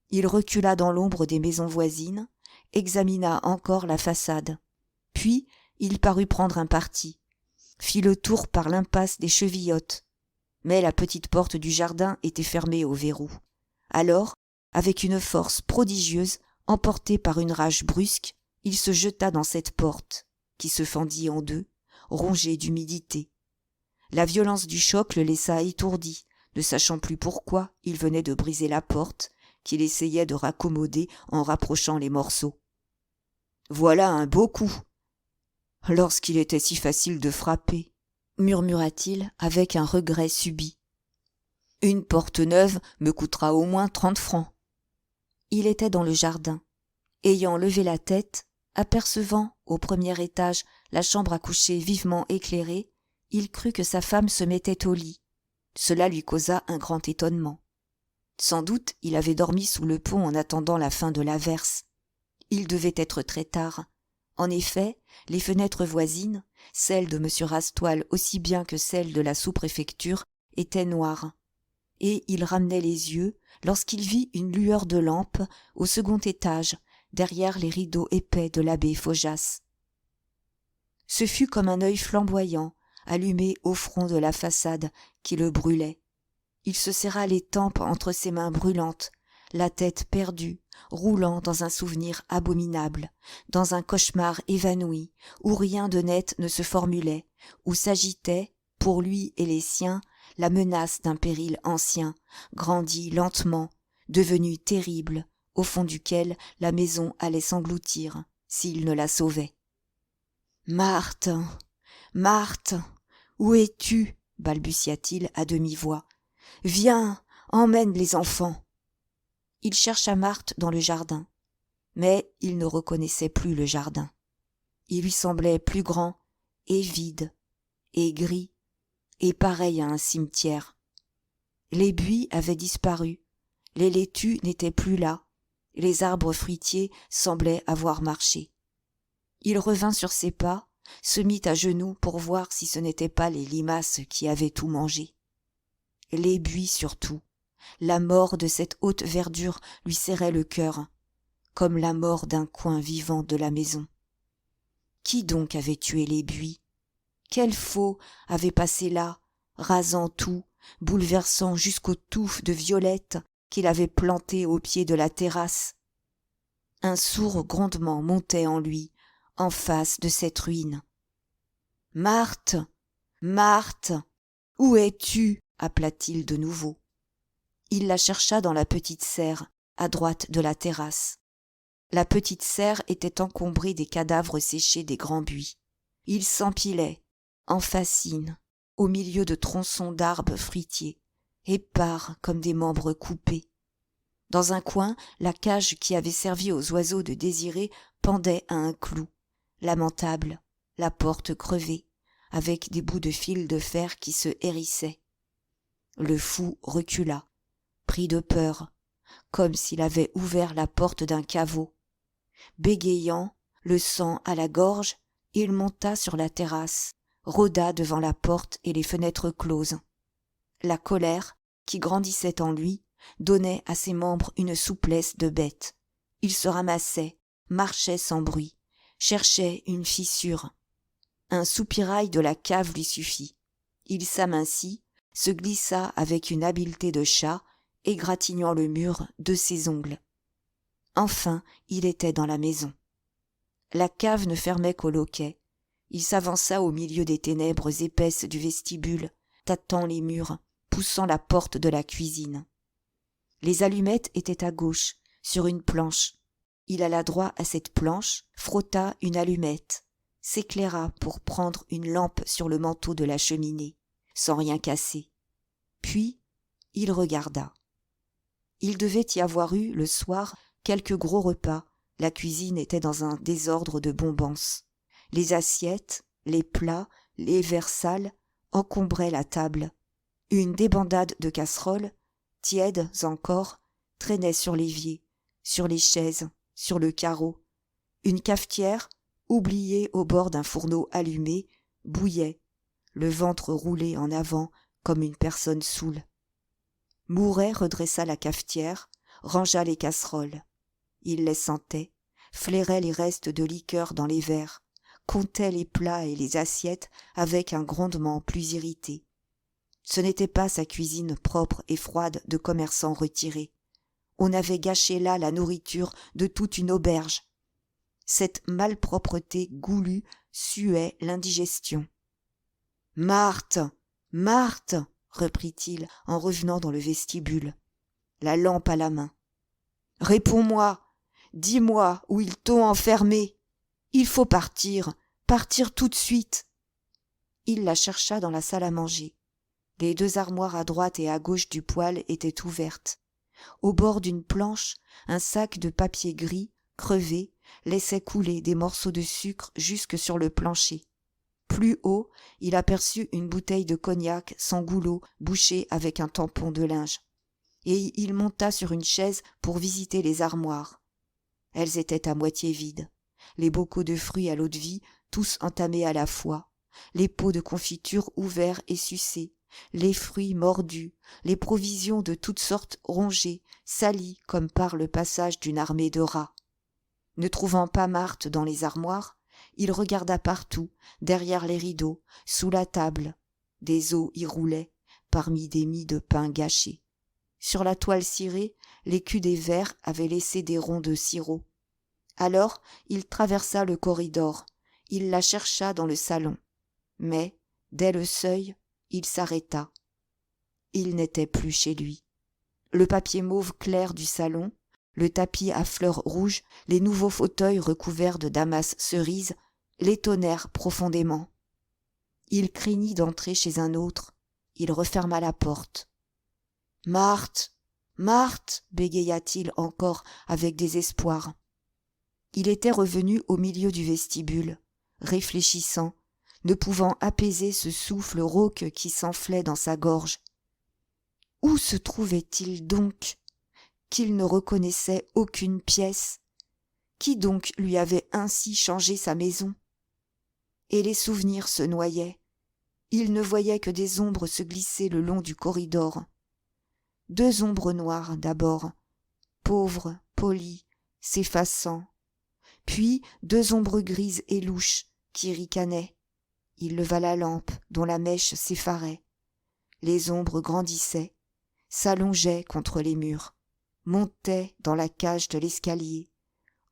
Il recula dans l'ombre des maisons voisines, examina encore la façade. Puis, il parut prendre un parti. fit le tour par l'impasse des Chevillottes. Mais la petite porte du jardin était fermée au verrou. Alors, avec une force prodigieuse, emporté par une rage brusque, il se jeta dans cette porte, qui se fendit en deux, rongée d'humidité. La violence du choc le laissa étourdi, ne sachant plus pourquoi il venait de briser la porte, qu'il essayait de raccommoder en rapprochant les morceaux. Voilà un beau coup. Lorsqu'il était si facile de frapper, murmura-t-il avec un regret subit. Une porte neuve me coûtera au moins 30 francs. Il était dans le jardin. Ayant levé la tête, apercevant au premier étage la chambre à coucher vivement éclairée, il crut que sa femme se mettait au lit. Cela lui causa un grand étonnement. Sans doute il avait dormi sous le pont en attendant la fin de l'averse. Il devait être très tard. En effet, les fenêtres voisines, celles de M. Rastoil aussi bien que celles de la sous-préfecture, étaient noires. Et il ramenait les yeux lorsqu'il vit une lueur de lampe au second étage, derrière les rideaux épais de l'abbé Faujas. Ce fut comme un œil flamboyant, allumé au front de la façade, qui le brûlait. Il se serra les tempes entre ses mains brûlantes, la tête perdue, roulant dans un souvenir abominable, dans un cauchemar évanoui, où rien de net ne se formulait, où s'agitait, pour lui et les siens, la menace d'un péril ancien, grandi lentement, devenu terrible, au fond duquel la maison allait s'engloutir, s'il ne la sauvait. « Marthe, Marthe, où es-tu » balbutia-t-il à demi-voix. « Viens, emmène les enfants. » Il chercha Marthe dans le jardin, mais il ne reconnaissait plus le jardin. Il lui semblait plus grand et vide et gris et pareil à un cimetière. Les buis avaient disparu, les laitues n'étaient plus là, les arbres fruitiers semblaient avoir marché. Il revint sur ses pas, se mit à genoux pour voir si ce n'étaient pas les limaces qui avaient tout mangé. Les buis surtout, la mort de cette haute verdure lui serrait le cœur, comme la mort d'un coin vivant de la maison. Qui donc avait tué les buis? Quel faux avait passé là, rasant tout, bouleversant jusqu'aux touffes de violettes qu'il avait plantées au pied de la terrasse? Un sourd grondement montait en lui, en face de cette ruine. « Marthe, Marthe, où es-tu » appela-t-il de nouveau. Il la chercha dans la petite serre, à droite de la terrasse. La petite serre était encombrée des cadavres séchés des grands buis. Ils s'empilaient, en fascines, au milieu de tronçons d'arbres fruitiers, épars comme des membres coupés. Dans un coin, la cage qui avait servi aux oiseaux de Désirée pendait à un clou, lamentable, la porte crevée, avec des bouts de fil de fer qui se hérissaient. Le fou recula, pris de peur, comme s'il avait ouvert la porte d'un caveau. Bégayant, le sang à la gorge, il monta sur la terrasse, rôda devant la porte et les fenêtres closes. La colère, qui grandissait en lui, donnait à ses membres une souplesse de bête. Il se ramassait, marchait sans bruit, cherchait une fissure. Un soupirail de la cave lui suffit. Il s'amincit, se glissa avec une habileté de chat, égratignant le mur de ses ongles. Enfin, il était dans la maison. La cave ne fermait qu'au loquet. Il s'avança au milieu des ténèbres épaisses du vestibule, tâtant les murs, poussant la porte de la cuisine. Les allumettes étaient à gauche, sur une planche. Il alla droit à cette planche, frotta une allumette, s'éclaira pour prendre une lampe sur le manteau de la cheminée, sans rien casser. Puis, il regarda. Il devait y avoir eu, le soir, quelques gros repas. La cuisine était dans un désordre de bombances. Les assiettes, les plats, les verres sales encombraient la table. Une débandade de casseroles, tièdes encore, traînait sur l'évier, sur les chaises, sur le carreau. Une cafetière, oubliée au bord d'un fourneau allumé, bouillait, le ventre roulé en avant comme une personne saoule. Mouret redressa la cafetière, rangea les casseroles. Il les sentait, flairait les restes de liqueur dans les verres, comptait les plats et les assiettes avec un grondement plus irrité. Ce n'était pas sa cuisine propre et froide de commerçant retiré. On avait gâché là la nourriture de toute une auberge. Cette malpropreté goulue suait l'indigestion. « Marthe, Marthe !» reprit-il en revenant dans le vestibule, la lampe à la main. « Réponds-moi, dis-moi où ils t'ont enfermée. Il faut partir, partir tout de suite. » Il la chercha dans la salle à manger. Les 2 armoires à droite et à gauche du poêle étaient ouvertes. Au bord d'une planche, un sac de papier gris, crevé, laissait couler des morceaux de sucre jusque sur le plancher. Plus haut, il aperçut une bouteille de cognac sans goulot bouchée avec un tampon de linge. Et il monta sur une chaise pour visiter les armoires. Elles étaient à moitié vides. Les bocaux de fruits à l'eau-de-vie, tous entamés à la fois. Les pots de confiture ouverts et sucés. Les fruits mordus, les provisions de toutes sortes rongées, salies comme par le passage d'une armée de rats. Ne trouvant pas Marthe dans les armoires, il regarda partout, derrière les rideaux, sous la table. Des os y roulaient, parmi des mie de pain gâchés. Sur la toile cirée, l'écu des verres avait laissé des ronds de sirop. Alors il traversa le corridor, il la chercha dans le salon. Mais, dès le seuil, il s'arrêta. Il n'était plus chez lui. Le papier mauve clair du salon, le tapis à fleurs rouges, les nouveaux fauteuils recouverts de damas cerises l'étonnèrent profondément. Il craignit d'entrer chez un autre. Il referma la porte. « Marthe, Marthe !» bégaya-t-il encore avec désespoir. Il était revenu au milieu du vestibule, réfléchissant, ne pouvant apaiser ce souffle rauque qui s'enflait dans sa gorge. Où se trouvait-il donc, qu'il ne reconnaissait aucune pièce? Qui donc lui avait ainsi changé sa maison? Et les souvenirs se noyaient. Il ne voyait que des ombres se glisser le long du corridor. 2 ombres noires d'abord, pauvres, polies, s'effaçant. Puis 2 ombres grises et louches qui ricanaient. Il leva la lampe dont la mèche s'effarait. Les ombres grandissaient, s'allongeaient contre les murs, montaient dans la cage de l'escalier,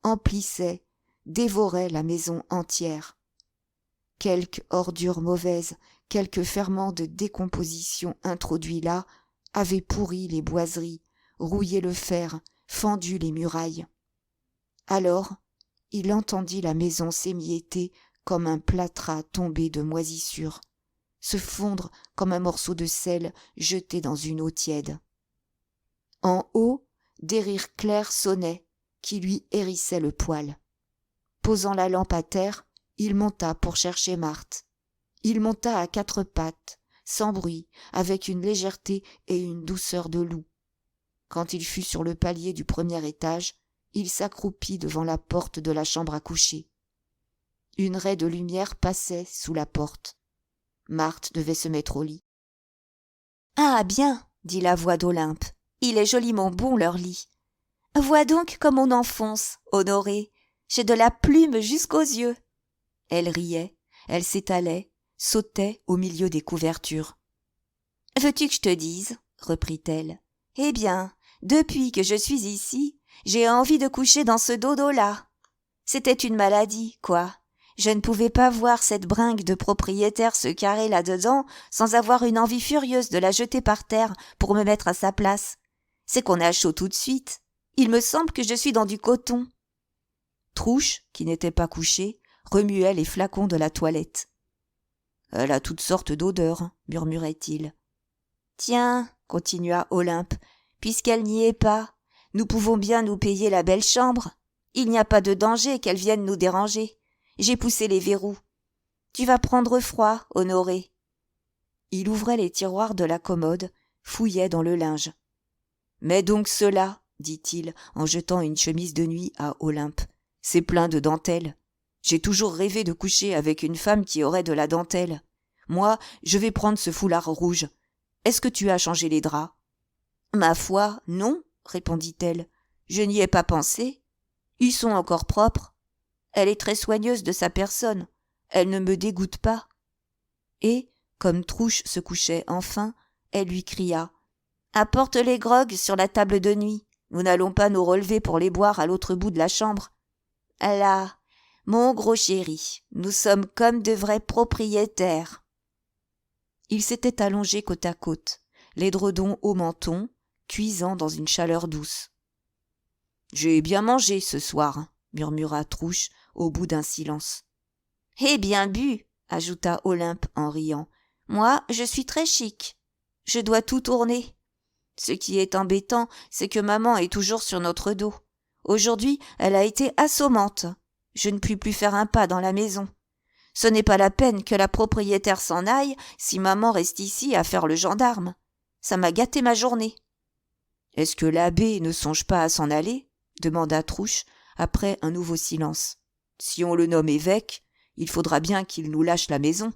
emplissaient, dévoraient la maison entière. Quelque ordure mauvaise, quelque ferment de décomposition introduit là, avait pourri les boiseries, rouillé le fer, fendu les murailles. Alors, il entendit la maison s'émietter comme un plâtras tombé de moisissure, se fondre comme un morceau de sel jeté dans une eau tiède. En haut, des rires clairs sonnaient, qui lui hérissaient le poil. Posant la lampe à terre, il monta pour chercher Marthe. Il monta à 4 pattes, sans bruit, avec une légèreté et une douceur de loup. Quand il fut sur le palier du 1er étage, il s'accroupit devant la porte de la chambre à coucher. Une raie de lumière passait sous la porte. Marthe devait se mettre au lit. « Ah bien, dit la voix d'Olympe, il est joliment bon leur lit. Vois donc comme on enfonce, Honoré, j'ai de la plume jusqu'aux yeux. » Elle riait, elle s'étalait, sautait au milieu des couvertures. « Veux-tu que je te dise, reprit-elle, eh bien, depuis que je suis ici, j'ai envie de coucher dans ce dodo-là. C'était une maladie, quoi. Je ne pouvais pas voir cette bringue de propriétaire se carrer là-dedans sans avoir une envie furieuse de la jeter par terre pour me mettre à sa place. C'est qu'on a chaud tout de suite. Il me semble que je suis dans du coton. » Trouche, qui n'était pas couchée, remuait les flacons de la toilette. « Elle a toutes sortes d'odeurs, » murmurait-il. « Tiens, » continua Olympe, « puisqu'elle n'y est pas, nous pouvons bien nous payer la belle chambre. Il n'y a pas de danger qu'elle vienne nous déranger. J'ai poussé les verrous. Tu vas prendre froid, Honoré. » Il ouvrait les tiroirs de la commode, fouillait dans le linge. « Mets donc cela, » dit-il en jetant une chemise de nuit à Olympe. « C'est plein de dentelle. J'ai toujours rêvé de coucher avec une femme qui aurait de la dentelle. Moi, je vais prendre ce foulard rouge. Est-ce que tu as changé les draps ? » « Ma foi, non, » répondit-elle. « Je n'y ai pas pensé. Ils sont encore propres. Elle est très soigneuse de sa personne. Elle ne me dégoûte pas. Et, comme Trouche se couchait enfin, elle lui cria « Apporte les grogs sur la table de nuit. Nous n'allons pas nous relever pour les boire à l'autre bout de la chambre. » Là, mon gros chéri, nous sommes comme de vrais propriétaires. Ils s'étaient allongés côte à côte, l'édredon au menton, cuisant dans une chaleur douce. « J'ai bien mangé ce soir, » murmura Trouche au bout d'un silence. « Et bien bu, » ajouta Olympe en riant. « Moi, je suis très chic. Je dois tout tourner. Ce qui est embêtant, c'est que maman est toujours sur notre dos. Aujourd'hui, elle a été assommante. Je ne puis plus faire un pas dans la maison. Ce n'est pas la peine que la propriétaire s'en aille si maman reste ici à faire le gendarme. Ça m'a gâté ma journée. »« Est-ce que l'abbé ne songe pas à s'en aller ?» demanda Trouche, après un nouveau silence. « Si on le nomme évêque, il faudra bien qu'il nous lâche la maison. »«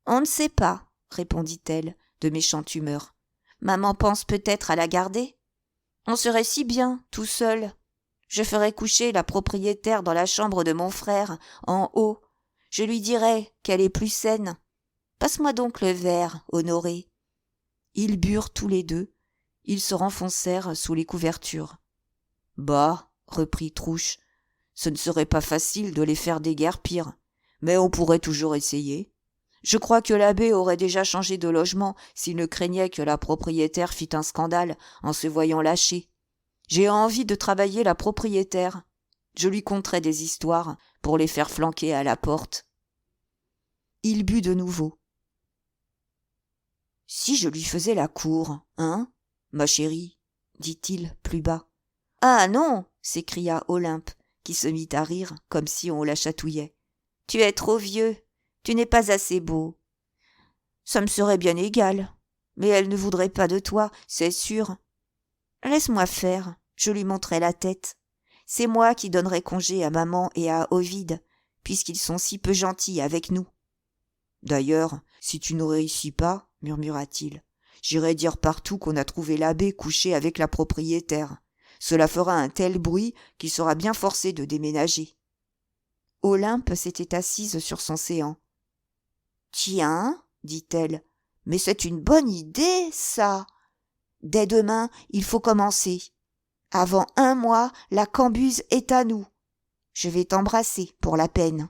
On ne sait pas, » répondit-elle, de méchante humeur. « Maman pense peut-être à la garder. On serait si bien, tout seul. Je ferais coucher la propriétaire dans la chambre de mon frère, en haut. Je lui dirai qu'elle est plus saine. Passe-moi donc le verre, Honoré. » Ils burent tous les deux. Ils se renfoncèrent sous les couvertures. « Bah, » reprit Trouche, « ce ne serait pas facile de les faire déguerpir, mais on pourrait toujours essayer. Je crois que l'abbé aurait déjà changé de logement s'il ne craignait que la propriétaire fît un scandale en se voyant lâchée. J'ai envie de travailler la propriétaire. Je lui conterai des histoires pour les faire flanquer à la porte. » Il but de nouveau. « Si je lui faisais la cour, hein, ma chérie ?» dit-il plus bas. « Ah non !» s'écria Olympe, qui se mit à rire comme si on la chatouillait. « Tu es trop vieux, tu n'es pas assez beau. »« Ça me serait bien égal, mais elle ne voudrait pas de toi, c'est sûr. Laisse-moi faire, je lui montrerai la tête. C'est moi qui donnerai congé à maman et à Ovide, puisqu'ils sont si peu gentils avec nous. »« D'ailleurs, si tu ne réussis pas, murmura-t-il, j'irai dire partout qu'on a trouvé l'abbé couché avec la propriétaire. Cela fera un tel bruit qu'il sera bien forcé de déménager. » Olympe s'était assise sur son séant. « Tiens, dit-elle, mais c'est une bonne idée, ça. Dès demain, il faut commencer. Avant 1 mois, la Cambuse est à nous. Je vais t'embrasser pour la peine. »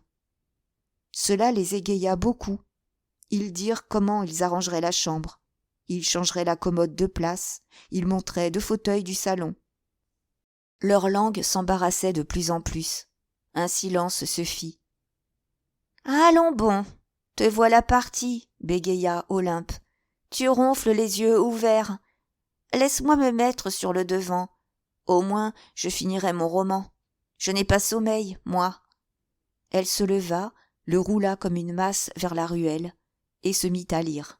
Cela les égaya beaucoup. Ils dirent comment ils arrangeraient la chambre. Ils changeraient la commode de place. Ils monteraient 2 fauteuils du salon. Leur langue s'embarrassait de plus en plus. Un silence se fit. « Allons bon, te voilà parti, » bégaya Olympe. « Tu ronfles les yeux ouverts. Laisse-moi me mettre sur le devant. Au moins, je finirai mon roman. Je n'ai pas sommeil, moi. » Elle se leva, le roula comme une masse vers la ruelle, et se mit à lire.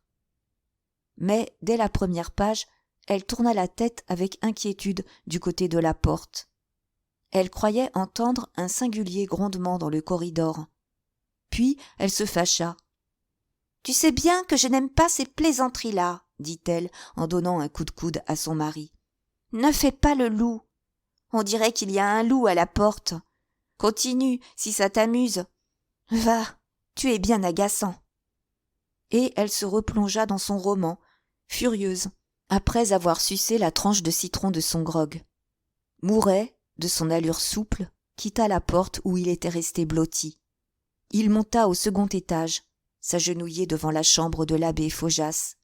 Mais, dès la première page, elle tourna la tête avec inquiétude du côté de la porte. Elle croyait entendre un singulier grondement dans le corridor. Puis elle se fâcha. « Tu sais bien que je n'aime pas ces plaisanteries-là, » dit-elle en donnant un coup de coude à son mari. « Ne fais pas le loup. On dirait qu'il y a un loup à la porte. Continue, si ça t'amuse. Va, tu es bien agaçant. » Et elle se replongea dans son roman, furieuse, après avoir sucé la tranche de citron de son grog. Mouret, de son allure souple, quitta la porte où il était resté blotti. Il monta au 2e étage, s'agenouiller devant la chambre de l'abbé Faujas,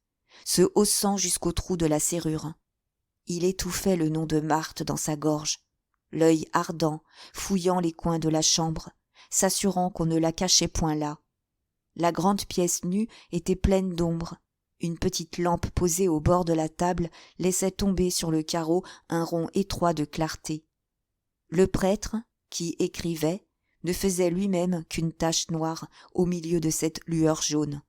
se haussant jusqu'au trou de la serrure. Il étouffait le nom de Marthe dans sa gorge, l'œil ardent, fouillant les coins de la chambre, s'assurant qu'on ne la cachait point là. La grande pièce nue était pleine d'ombre. Une petite lampe posée au bord de la table laissait tomber sur le carreau un rond étroit de clarté. Le prêtre, qui écrivait, ne faisait lui-même qu'une tache noire au milieu de cette lueur jaune.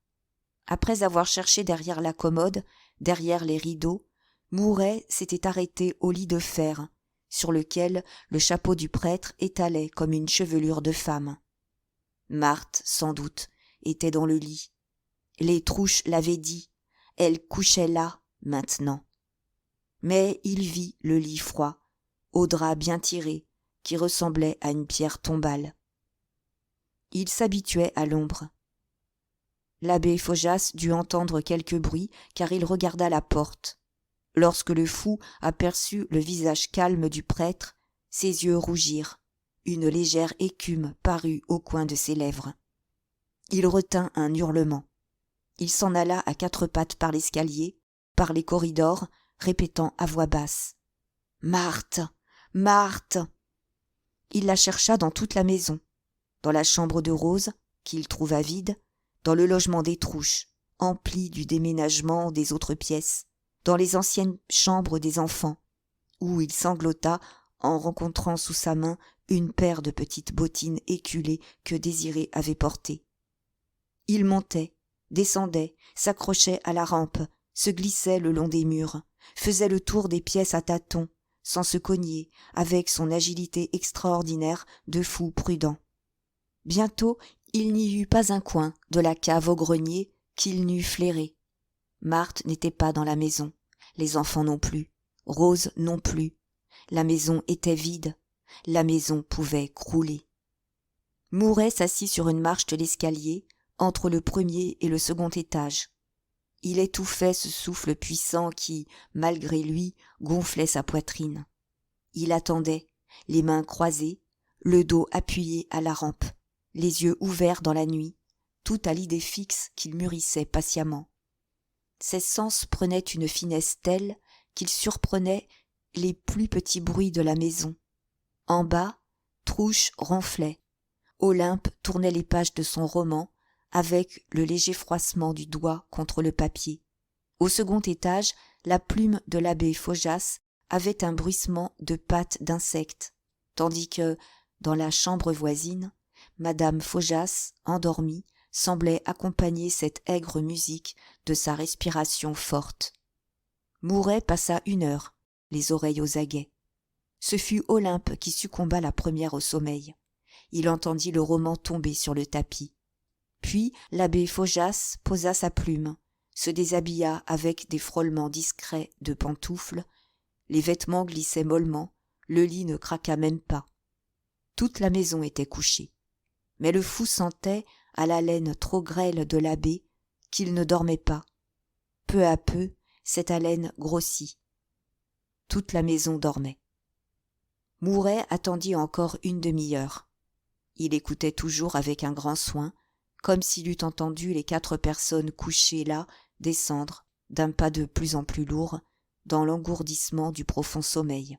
Après avoir cherché derrière la commode, derrière les rideaux, Mouret s'était arrêté au lit de fer, sur lequel le chapeau du prêtre étalait comme une chevelure de femme. Marthe, sans doute, était dans le lit. Les Trouches l'avaient dit, elle couchait là, maintenant. Mais il vit le lit froid, au drap bien tiré, qui ressemblait à une pierre tombale. Il s'habituait à l'ombre. L'abbé Faujas dut entendre quelque bruit, car il regarda la porte. Lorsque le fou aperçut le visage calme du prêtre, ses yeux rougirent. Une légère écume parut au coin de ses lèvres. Il retint un hurlement. Il s'en alla à quatre pattes par l'escalier, par les corridors, répétant à voix basse « Marthe, Marthe !» Il la chercha dans toute la maison, dans la chambre de Rose, qu'il trouva vide, dans le logement des Trouches, empli du déménagement des autres pièces, dans les anciennes chambres des enfants, où il sanglota en rencontrant sous sa main une paire de petites bottines éculées que Désiré avait portées. Il montait, descendait, s'accrochait à la rampe, se glissait le long des murs, faisait le tour des pièces à tâtons, sans se cogner, avec son agilité extraordinaire de fou prudent. Bientôt, il n'y eut pas un coin de la cave au grenier qu'il n'eût flairé. Marthe n'était pas dans la maison, les enfants non plus, Rose non plus. La maison était vide, la maison pouvait crouler. Mouret s'assit sur une marche de l'escalier, entre le premier et le second étage. Il étouffait ce souffle puissant qui, malgré lui, gonflait sa poitrine. Il attendait, les mains croisées, le dos appuyé à la rampe, les yeux ouverts dans la nuit, tout à l'idée fixe qu'il mûrissait patiemment. Ses sens prenaient une finesse telle qu'il surprenait les plus petits bruits de la maison. En bas, Trouche ronflait. Olympe tournait les pages de son roman avec le léger froissement du doigt contre le papier. Au second étage, la plume de l'abbé Faujas avait un bruissement de pattes d'insectes, tandis que, dans la chambre voisine, madame Faujas, endormie, semblait accompagner cette aigre musique de sa respiration forte. Mouret passa 1 heure, les oreilles aux aguets. Ce fut Olympe qui succomba la première au sommeil. Il entendit le roman tomber sur le tapis. Puis l'abbé Faujas posa sa plume, se déshabilla avec des frôlements discrets de pantoufles, les vêtements glissaient mollement, le lit ne craqua même pas. Toute la maison était couchée. Mais le fou sentait, à l'haleine trop grêle de l'abbé, qu'il ne dormait pas. Peu à peu, cette haleine grossit. Toute la maison dormait. Mouret attendit encore 1 demi-heure. Il écoutait toujours avec un grand soin, comme s'il eût entendu les 4 personnes couchées là descendre, d'un pas de plus en plus lourd, dans l'engourdissement du profond sommeil.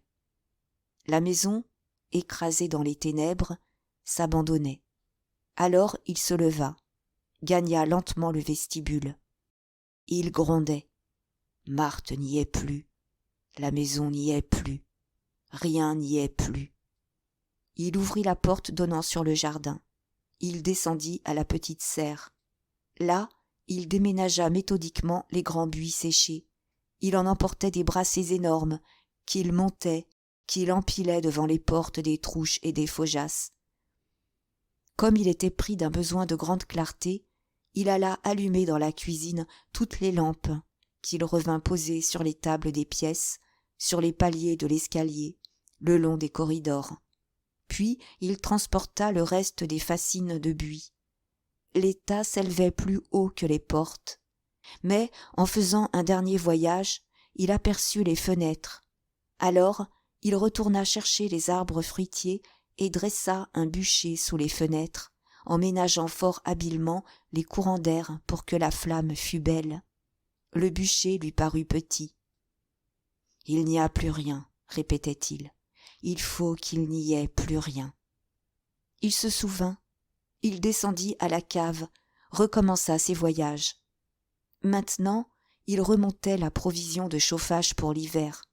La maison, écrasée dans les ténèbres, s'abandonnait. Alors il se leva, gagna lentement le vestibule. Il grondait. Marthe n'y est plus, la maison n'y est plus, rien n'y est plus. Il ouvrit la porte donnant sur le jardin. Il descendit à la petite serre. Là, il déménagea méthodiquement les grands buis séchés. Il en emportait des brassées énormes, qu'il montait, qu'il empilait devant les portes des Trouches et des Faujas. Comme il était pris d'un besoin de grande clarté, il alla allumer dans la cuisine toutes les lampes, qu'il revint poser sur les tables des pièces, sur les paliers de l'escalier, le long des corridors. Puis il transporta le reste des fascines de buis. Les tas s'élevaient plus haut que les portes. Mais, en faisant un dernier voyage, il aperçut les fenêtres. Alors, il retourna chercher les arbres fruitiers et dressa un bûcher sous les fenêtres, en ménageant fort habilement les courants d'air pour que la flamme fût belle. Le bûcher lui parut petit. « Il n'y a plus rien, » répétait-il. « Il faut qu'il n'y ait plus rien. » Il se souvint. Il descendit à la cave, recommença ses voyages. Maintenant, il remontait la provision de chauffage pour l'hiver,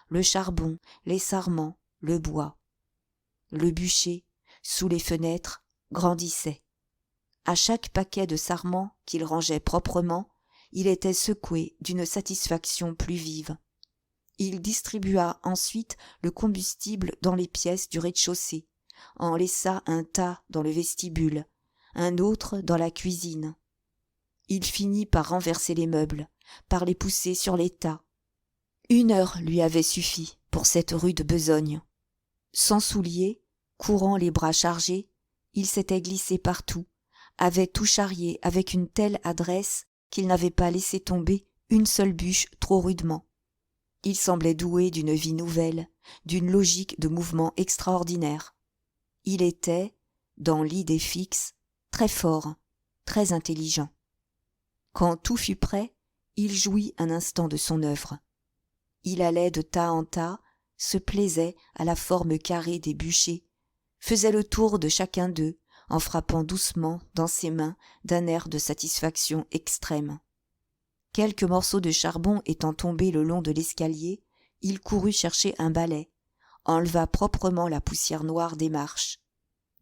le charbon, les sarments, le bois. Le bûcher, sous les fenêtres, grandissait. À chaque paquet de sarments qu'il rangeait proprement, il était secoué d'une satisfaction plus vive. Il distribua ensuite le combustible dans les pièces du rez-de-chaussée, en laissa un tas dans le vestibule, un autre dans la cuisine. Il finit par renverser les meubles, par les pousser sur les tas. 1 heure lui avait suffi pour cette rude besogne. Sans souliers, courant les bras chargés, Il s'était glissé partout, avait tout charrié avec une telle adresse qu'il n'avait pas laissé tomber une seule bûche trop rudement. Il semblait doué d'une vie nouvelle, d'une logique de mouvement extraordinaire. Il était, dans l'idée fixe, très fort, très intelligent. Quand tout fut prêt, il jouit un instant de son œuvre. Il allait de tas en tas, se plaisait à la forme carrée des bûchers, faisait le tour de chacun d'eux, en frappant doucement dans ses mains d'un air de satisfaction extrême. Quelques morceaux de charbon étant tombés le long de l'escalier, il courut chercher un balai, enleva proprement la poussière noire des marches.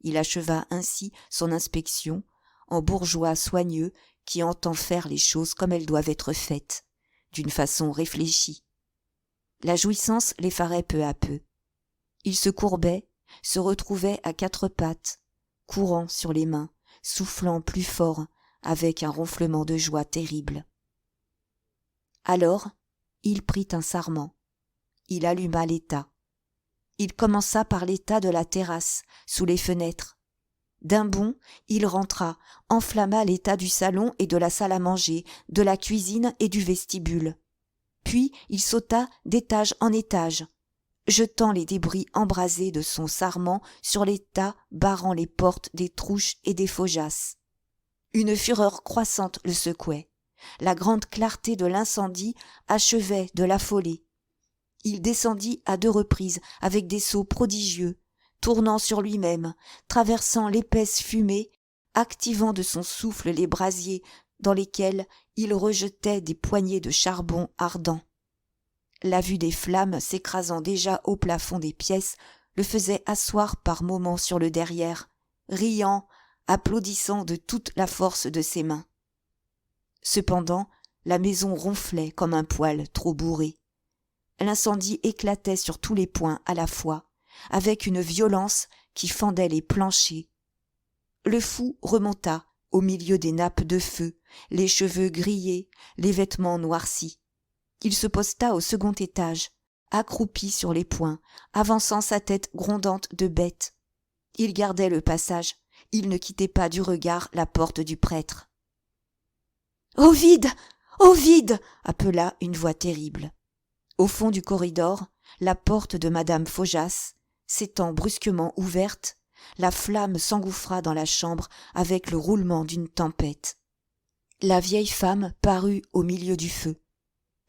Il acheva ainsi son inspection, en bourgeois soigneux qui entend faire les choses comme elles doivent être faites, d'une façon réfléchie. La jouissance l'effarait peu à peu. Il se courbait, se retrouvait à quatre pattes, courant sur les mains, soufflant plus fort, avec un ronflement de joie terrible. Alors, il prit un sarment. Il alluma l'état. Il commença par l'état de la terrasse, sous les fenêtres. D'un bond, il rentra, enflamma l'état du salon et de la salle à manger, de la cuisine et du vestibule. Puis il sauta d'étage en étage, jetant les débris embrasés de son sarment sur les tas barrant les portes des Trouche et des Faujas. Une fureur croissante le secouait. La grande clarté de l'incendie achevait de l'affoler. Il descendit à 2 reprises avec des sauts prodigieux, tournant sur lui-même, traversant l'épaisse fumée, activant de son souffle les brasiers dans lesquels il rejetait des poignées de charbon ardent. La vue des flammes s'écrasant déjà au plafond des pièces le faisait asseoir par moments sur le derrière, riant, applaudissant de toute la force de ses mains. Cependant, la maison ronflait comme un poêle trop bourré. L'incendie éclatait sur tous les points à la fois, avec une violence qui fendait les planchers. Le fou remonta au milieu des nappes de feu, les cheveux grillés, les vêtements noircis. Il se posta au second étage, accroupi sur les poings, avançant sa tête grondante de bête. Il gardait le passage, il ne quittait pas du regard la porte du prêtre. « Ovide ! Ovide !» appela une voix terrible. Au fond du corridor, la porte de madame Faujas, s'étant brusquement ouverte, la flamme s'engouffra dans la chambre avec le roulement d'une tempête. La vieille femme parut au milieu du feu.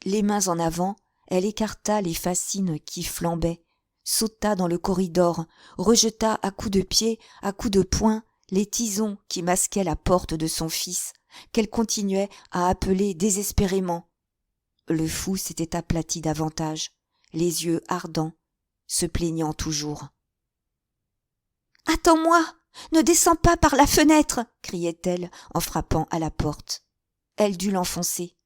Les mains en avant, elle écarta les fascines qui flambaient, sauta dans le corridor, rejeta à coups de pied, à coups de poing, les tisons qui masquaient la porte de son fils, qu'elle continuait à appeler désespérément. Le fou s'était aplati davantage, les yeux ardents, se plaignant toujours. « Attends-moi, ne descends pas par la fenêtre !» criait-elle en frappant à la porte. Elle dut l'enfoncer.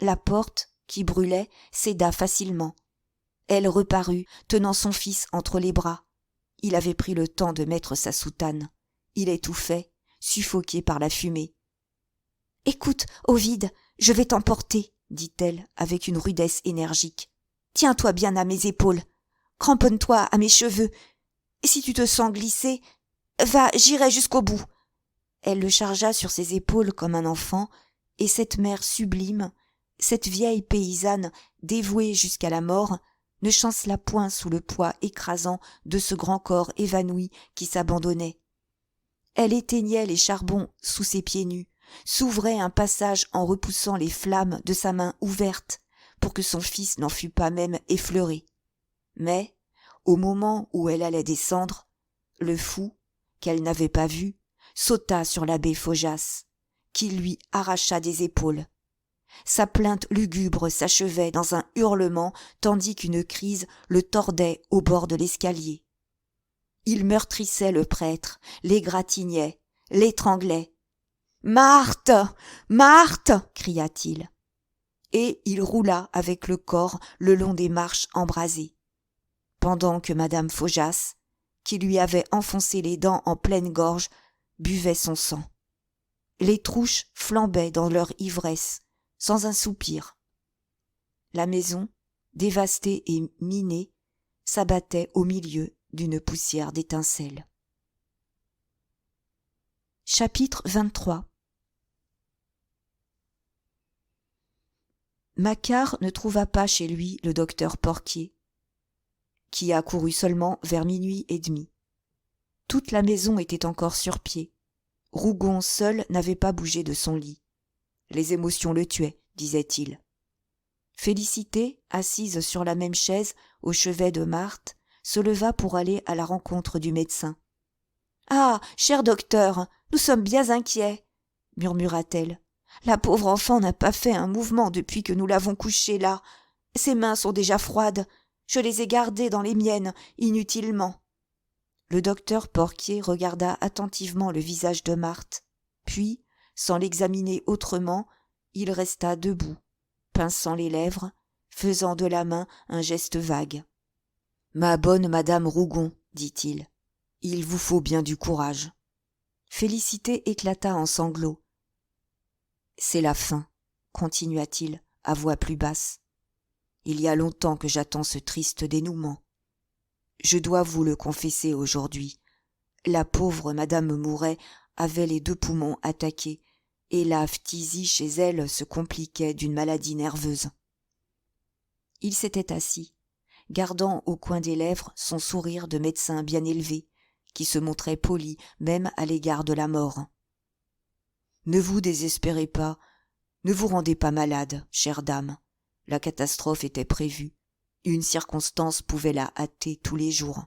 La porte, qui brûlait, céda facilement. Elle reparut, tenant son fils entre les bras. Il avait pris le temps de mettre sa soutane. Il étouffait, suffoqué par la fumée. « Écoute, Ovide, je vais t'emporter, » dit-elle avec une rudesse énergique. « Tiens-toi bien à mes épaules, cramponne-toi à mes cheveux, et si tu te sens glisser, va, j'irai jusqu'au bout. » Elle le chargea sur ses épaules comme un enfant, et cette mère sublime, cette vieille paysanne dévouée jusqu'à la mort, ne chancela point sous le poids écrasant de ce grand corps évanoui qui s'abandonnait. Elle éteignait les charbons sous ses pieds nus, s'ouvrait un passage en repoussant les flammes de sa main ouverte, pour que son fils n'en fût pas même effleuré. Mais, au moment où elle allait descendre, le fou, qu'elle n'avait pas vu, sauta sur l'abbé Faujas, qui lui arracha des épaules. Sa plainte lugubre s'achevait dans un hurlement tandis qu'une crise le tordait au bord de l'escalier. Il meurtrissait le prêtre, l'égratignait, l'étranglait. « Marthe ! Marthe !» cria-t-il. Et il roula avec le corps le long des marches embrasées. Pendant que madame Faujas, qui lui avait enfoncé les dents en pleine gorge, buvait son sang. Les Trouche flambaient dans leur ivresse, sans un soupir. La maison, dévastée et minée, s'abattait au milieu d'une poussière d'étincelles. Chapitre 23. Macquart ne trouva pas chez lui le docteur Porquier, qui accourut seulement vers 00h30. Toute la maison était encore sur pied. Rougon seul n'avait pas bougé de son lit. Les émotions le tuaient, disait-il. Félicité, assise sur la même chaise au chevet de Marthe, se leva pour aller à la rencontre du médecin. « Ah, cher docteur, nous sommes bien inquiets, » murmura-t-elle. « La pauvre enfant n'a pas fait un mouvement depuis que nous l'avons couchée là. Ses mains sont déjà froides. Je les ai gardées dans les miennes, inutilement. » Le docteur Porquier regarda attentivement le visage de Marthe, puis, sans l'examiner autrement, il resta debout, pinçant les lèvres, faisant de la main un geste vague. « Ma bonne madame Rougon, dit-il, il vous faut bien du courage. » Félicité éclata en sanglots. « C'est la fin, continua-t-il à voix plus basse. Il y a longtemps que j'attends ce triste dénouement. Je dois vous le confesser aujourd'hui. La pauvre madame Mouret avait les 2 poumons attaqués et la phtisie chez elle se compliquait d'une maladie nerveuse. » Il s'était assis, gardant au coin des lèvres son sourire de médecin bien élevé, qui se montrait poli même à l'égard de la mort. « Ne vous désespérez pas, ne vous rendez pas malade, chère dame. La catastrophe était prévue. Une circonstance pouvait la hâter tous les jours.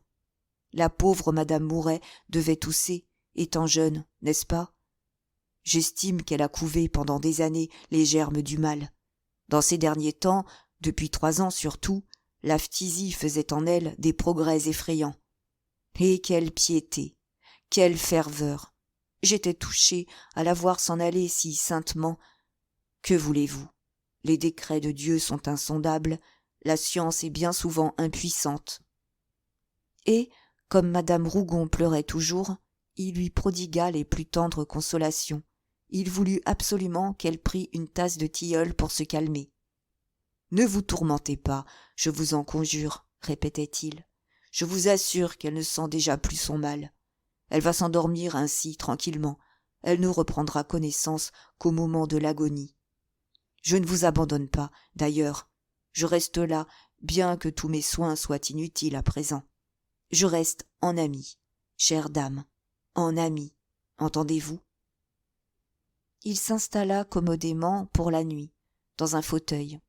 La pauvre madame Mouret devait tousser, étant jeune, n'est-ce pas? J'estime qu'elle a couvé pendant des années les germes du mal. Dans ces derniers temps, depuis 3 ans surtout, la phtisie faisait en elle des progrès effrayants. Et quelle piété, quelle ferveur! J'étais touché à la voir s'en aller si saintement. Que voulez-vous? Les décrets de Dieu sont insondables, la science est bien souvent impuissante. » Et, comme madame Rougon pleurait toujours, il lui prodigua les plus tendres consolations. Il voulut absolument qu'elle prît une tasse de tilleul pour se calmer. « Ne vous tourmentez pas, je vous en conjure, » répétait-il. « Je vous assure qu'elle ne sent déjà plus son mal. Elle va s'endormir ainsi, tranquillement. Elle ne reprendra connaissance qu'au moment de l'agonie. Je ne vous abandonne pas, d'ailleurs. Je reste là, bien que tous mes soins soient inutiles à présent. Je reste en ami, chère dame, en ami, entendez-vous ?» Il s'installa commodément pour la nuit, dans un fauteuil.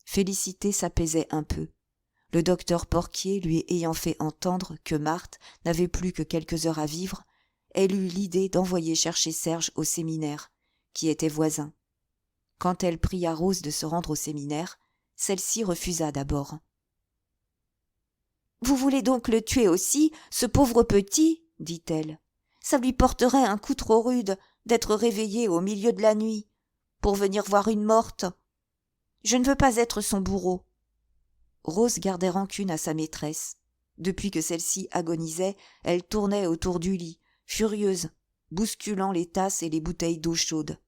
Félicité s'apaisait un peu. Le docteur Porquier lui ayant fait entendre que Marthe n'avait plus que quelques heures à vivre, elle eut l'idée d'envoyer chercher Serge au séminaire, qui était voisin. Quand elle pria Rose de se rendre au séminaire, celle-ci refusa d'abord. « Vous voulez donc le tuer aussi, ce pauvre petit ?» dit-elle. « Ça lui porterait un coup trop rude d'être réveillé au milieu de la nuit, pour venir voir une morte. Je ne veux pas être son bourreau. » Rose gardait rancune à sa maîtresse. Depuis que celle-ci agonisait, elle tournait autour du lit, furieuse, bousculant les tasses et les bouteilles d'eau chaude.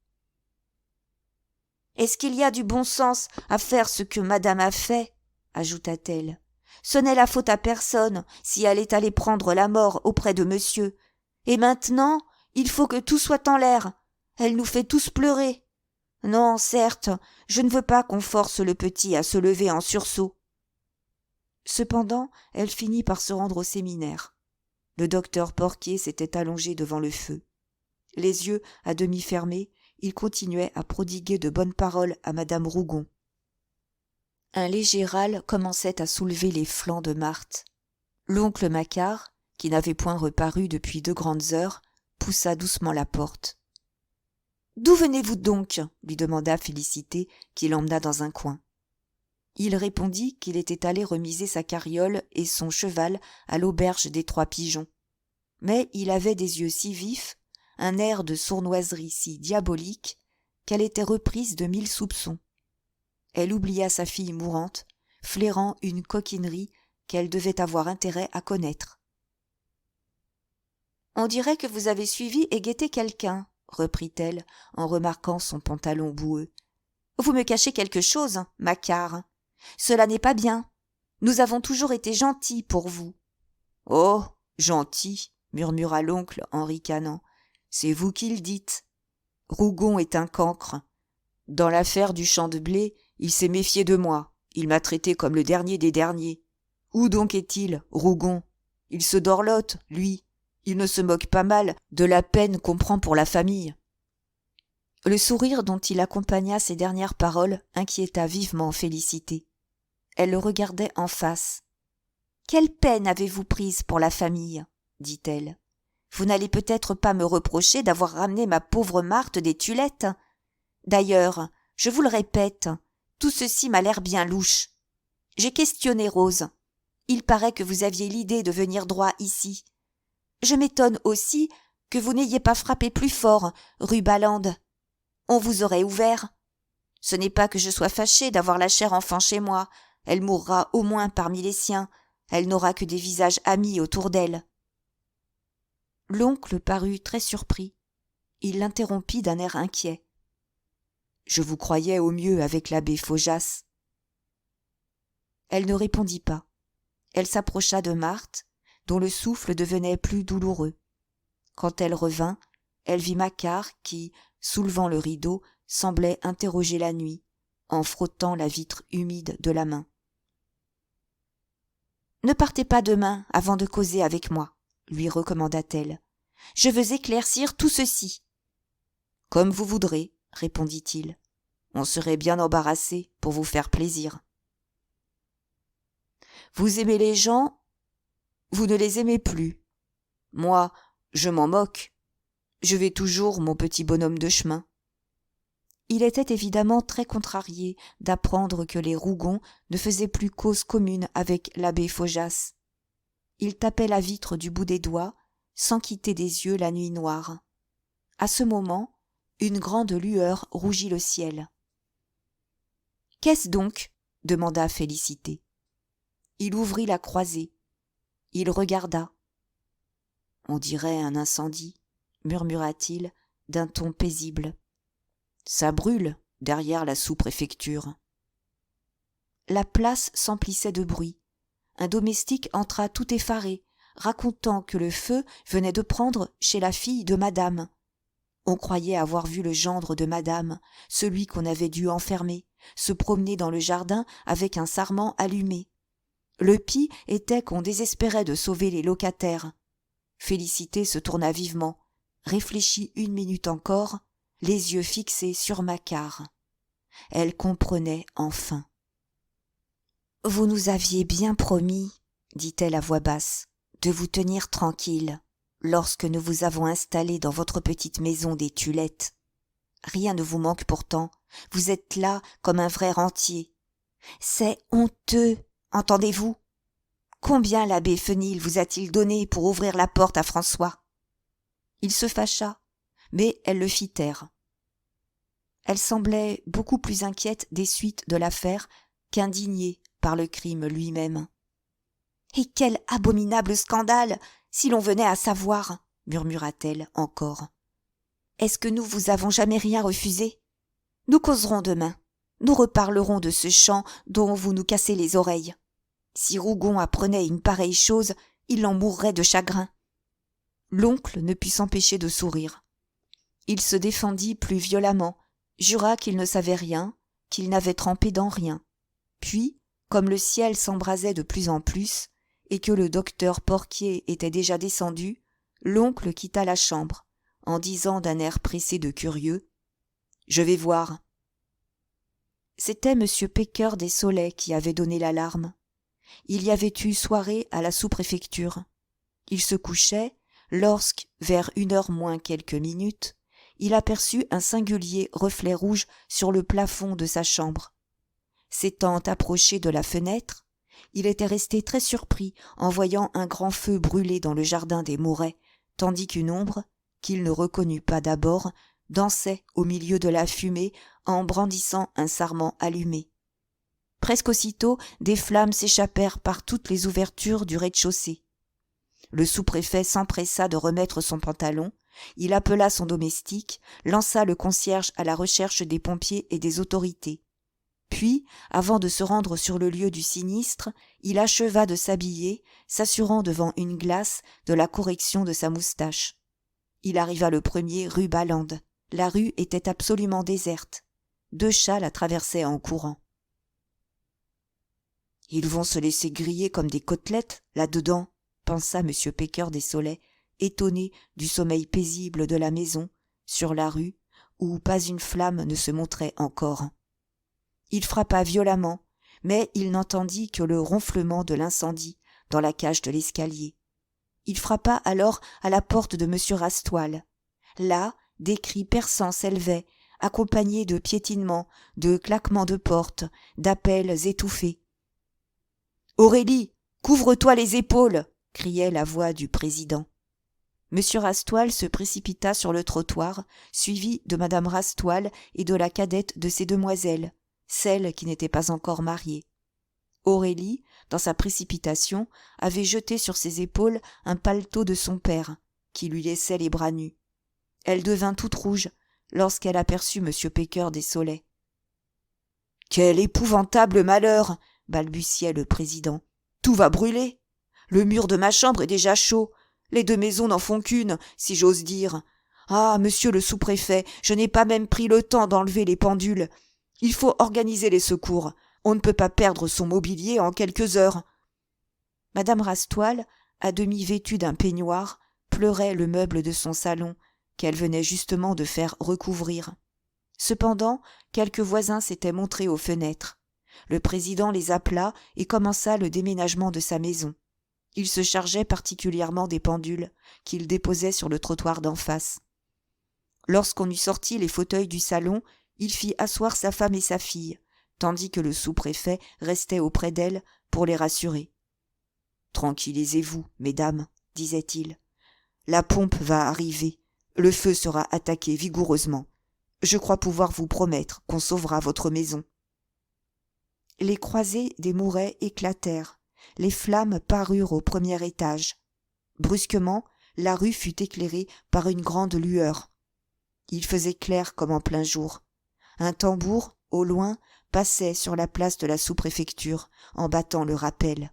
« Est-ce qu'il y a du bon sens à faire ce que madame a fait ?» ajouta-t-elle. « Ce n'est la faute à personne si elle est allée prendre la mort auprès de monsieur. Et maintenant, il faut que tout soit en l'air. Elle nous fait tous pleurer. Non, certes, je ne veux pas qu'on force le petit à se lever en sursaut. » Cependant, elle finit par se rendre au séminaire. Le docteur Porquier s'était allongé devant le feu. Les yeux à demi fermés, il continuait à prodiguer de bonnes paroles à madame Rougon. Un léger râle commençait à soulever les flancs de Marthe. L'oncle Macquart, qui n'avait point reparu depuis 2 grandes heures, poussa doucement la porte. « D'où venez-vous donc ?» lui demanda Félicité, qui l'emmena dans un coin. Il répondit qu'il était allé remiser sa carriole et son cheval à l'auberge des 3 Pigeons. Mais il avait des yeux si vifs, un air de sournoiserie si diabolique, qu'elle était reprise de 1000 soupçons. Elle oublia sa fille mourante, flairant une coquinerie qu'elle devait avoir intérêt à connaître. « On dirait que vous avez suivi et guetté quelqu'un, » reprit-elle en remarquant son pantalon boueux. « Vous me cachez quelque chose, Macquart. Cela n'est pas bien. Nous avons toujours été gentils pour vous. »« Oh, gentils !» murmura l'oncle en ricanant. « C'est vous qui le dites. Rougon est un cancre. Dans l'affaire du champ de blé, il s'est méfié de moi. Il m'a traité comme le dernier des derniers. Où donc est-il, Rougon? Il se dorlote, lui. Il ne se moque pas mal de la peine qu'on prend pour la famille. » Le sourire dont il accompagna ces dernières paroles inquiéta vivement Félicité. Elle le regardait en face. « Quelle peine avez-vous prise pour la famille ?» dit-elle. « Vous n'allez peut-être pas me reprocher d'avoir ramené ma pauvre Marthe des Tulettes. D'ailleurs, je vous le répète, tout ceci m'a l'air bien louche. J'ai questionné Rose. Il paraît que vous aviez l'idée de venir droit ici. Je m'étonne aussi que vous n'ayez pas frappé plus fort, rue Balande. On vous aurait ouvert. Ce n'est pas que je sois fâchée d'avoir la chère enfant chez moi. Elle mourra au moins parmi les siens. Elle n'aura que des visages amis autour d'elle. » L'oncle parut très surpris. Il l'interrompit d'un air inquiet. « Je vous croyais au mieux avec l'abbé Faujas. » Elle ne répondit pas. Elle s'approcha de Marthe, dont le souffle devenait plus douloureux. Quand elle revint, elle vit Macquart qui, soulevant le rideau, semblait interroger la nuit, en frottant la vitre humide de la main. « Ne partez pas demain avant de causer avec moi, lui recommanda-t-elle. Je veux éclaircir tout ceci. »« Comme vous voudrez, répondit-il. On serait bien embarrassé pour vous faire plaisir. »« Vous aimez les gens, vous ne les aimez plus. Moi, je m'en moque. Je vais toujours mon petit bonhomme de chemin. » Il était évidemment très contrarié d'apprendre que les Rougon ne faisaient plus cause commune avec l'abbé Faujas. Il tapait la vitre du bout des doigts, sans quitter des yeux la nuit noire. À ce moment, une grande lueur rougit le ciel. « Qu'est-ce donc ?» demanda Félicité. Il ouvrit la croisée. Il regarda. « On dirait un incendie, » murmura-t-il d'un ton paisible. « Ça brûle derrière la sous-préfecture. » La place s'emplissait de bruit. Un domestique entra tout effaré, racontant que le feu venait de prendre chez la fille de madame. On croyait avoir vu le gendre de madame, celui qu'on avait dû enfermer, se promener dans le jardin avec un sarment allumé. Le pis était qu'on désespérait de sauver les locataires. Félicité se tourna vivement, réfléchit 1 minute encore, les yeux fixés sur Macquart. Elle comprenait enfin. « Vous nous aviez bien promis, dit-elle à voix basse, de vous tenir tranquille lorsque nous vous avons installé dans votre petite maison des Tulettes. Rien ne vous manque pourtant, vous êtes là comme un vrai rentier. C'est honteux, entendez-vous? Combien l'abbé Fenil vous a-t-il donné pour ouvrir la porte à François ?» Il se fâcha, mais elle le fit taire. Elle semblait beaucoup plus inquiète des suites de l'affaire qu'indignée par le crime lui-même. « Et quel abominable scandale, si l'on venait à savoir !» murmura-t-elle encore. « Est-ce que nous vous avons jamais rien refusé? Nous causerons demain. Nous reparlerons de ce chant dont vous nous cassez les oreilles. Si Rougon apprenait une pareille chose, il en mourrait de chagrin. » L'oncle ne put s'empêcher de sourire. Il se défendit plus violemment, jura qu'il ne savait rien, qu'il n'avait trempé dans rien. Puis, comme le ciel s'embrasait de plus en plus, et que le docteur Porquier était déjà descendu, l'oncle quitta la chambre, en disant d'un air pressé de curieux « Je vais voir. » C'était M. Pecker des Soleils qui avait donné l'alarme. Il y avait eu soirée à la sous-préfecture. Il se couchait lorsque, vers 1h moins quelques minutes, il aperçut un singulier reflet rouge sur le plafond de sa chambre. S'étant approché de la fenêtre, il était resté très surpris en voyant un grand feu brûler dans le jardin des Maurets, tandis qu'une ombre, qu'il ne reconnut pas d'abord, dansait au milieu de la fumée en brandissant un sarment allumé. Presque aussitôt, des flammes s'échappèrent par toutes les ouvertures du rez-de-chaussée. Le sous-préfet s'empressa de remettre son pantalon, il appela son domestique, lança le concierge à la recherche des pompiers et des autorités. Puis, avant de se rendre sur le lieu du sinistre, il acheva de s'habiller, s'assurant devant une glace de la correction de sa moustache. Il arriva le premier rue Balande. La rue était absolument déserte. 2 chats la traversaient en courant. « Ils vont se laisser griller comme des côtelettes, là-dedans, » pensa M. Pecker Dessollet, étonné du sommeil paisible de la maison, sur la rue, où pas une flamme ne se montrait encore. Il frappa violemment, mais il n'entendit que le ronflement de l'incendie dans la cage de l'escalier. Il frappa alors à la porte de M. Rastoil. Là, des cris perçants s'élevaient, accompagnés de piétinements, de claquements de porte, d'appels étouffés. « Aurélie, couvre-toi les épaules !» criait la voix du président. M. Rastoil se précipita sur le trottoir, suivi de Mme Rastoil et de la cadette de ces demoiselles, celle qui n'était pas encore mariée. Aurélie, dans sa précipitation, avait jeté sur ses épaules un paletot de son père, qui lui laissait les bras nus. Elle devint toute rouge lorsqu'elle aperçut M. Pecker Dessollet. « Quel épouvantable malheur !» balbutiait le président. « Tout va brûler. Le mur de ma chambre est déjà chaud. Les 2 maisons n'en font qu'une, si j'ose dire. Ah, monsieur le sous-préfet, je n'ai pas même pris le temps d'enlever les pendules. Il faut organiser les secours. On ne peut pas perdre son mobilier en quelques heures. » Madame Rastoil, à demi vêtue d'un peignoir, pleurait le meuble de son salon, qu'elle venait justement de faire recouvrir. Cependant, quelques voisins s'étaient montrés aux fenêtres. Le président les appela et commença le déménagement de sa maison. Il se chargeait particulièrement des pendules, qu'il déposait sur le trottoir d'en face. Lorsqu'on eut sorti les fauteuils du salon, il fit asseoir sa femme et sa fille, tandis que le sous-préfet restait auprès d'elles pour les rassurer. « Tranquillisez-vous, mesdames, disait-il. La pompe va arriver. Le feu sera attaqué vigoureusement. Je crois pouvoir vous promettre qu'on sauvera votre maison. » Les croisées des mourets éclatèrent. Les flammes parurent au premier étage. Brusquement, la rue fut éclairée par une grande lueur. Il faisait clair comme en plein jour. Un tambour, au loin, passait sur la place de la sous-préfecture en battant le rappel.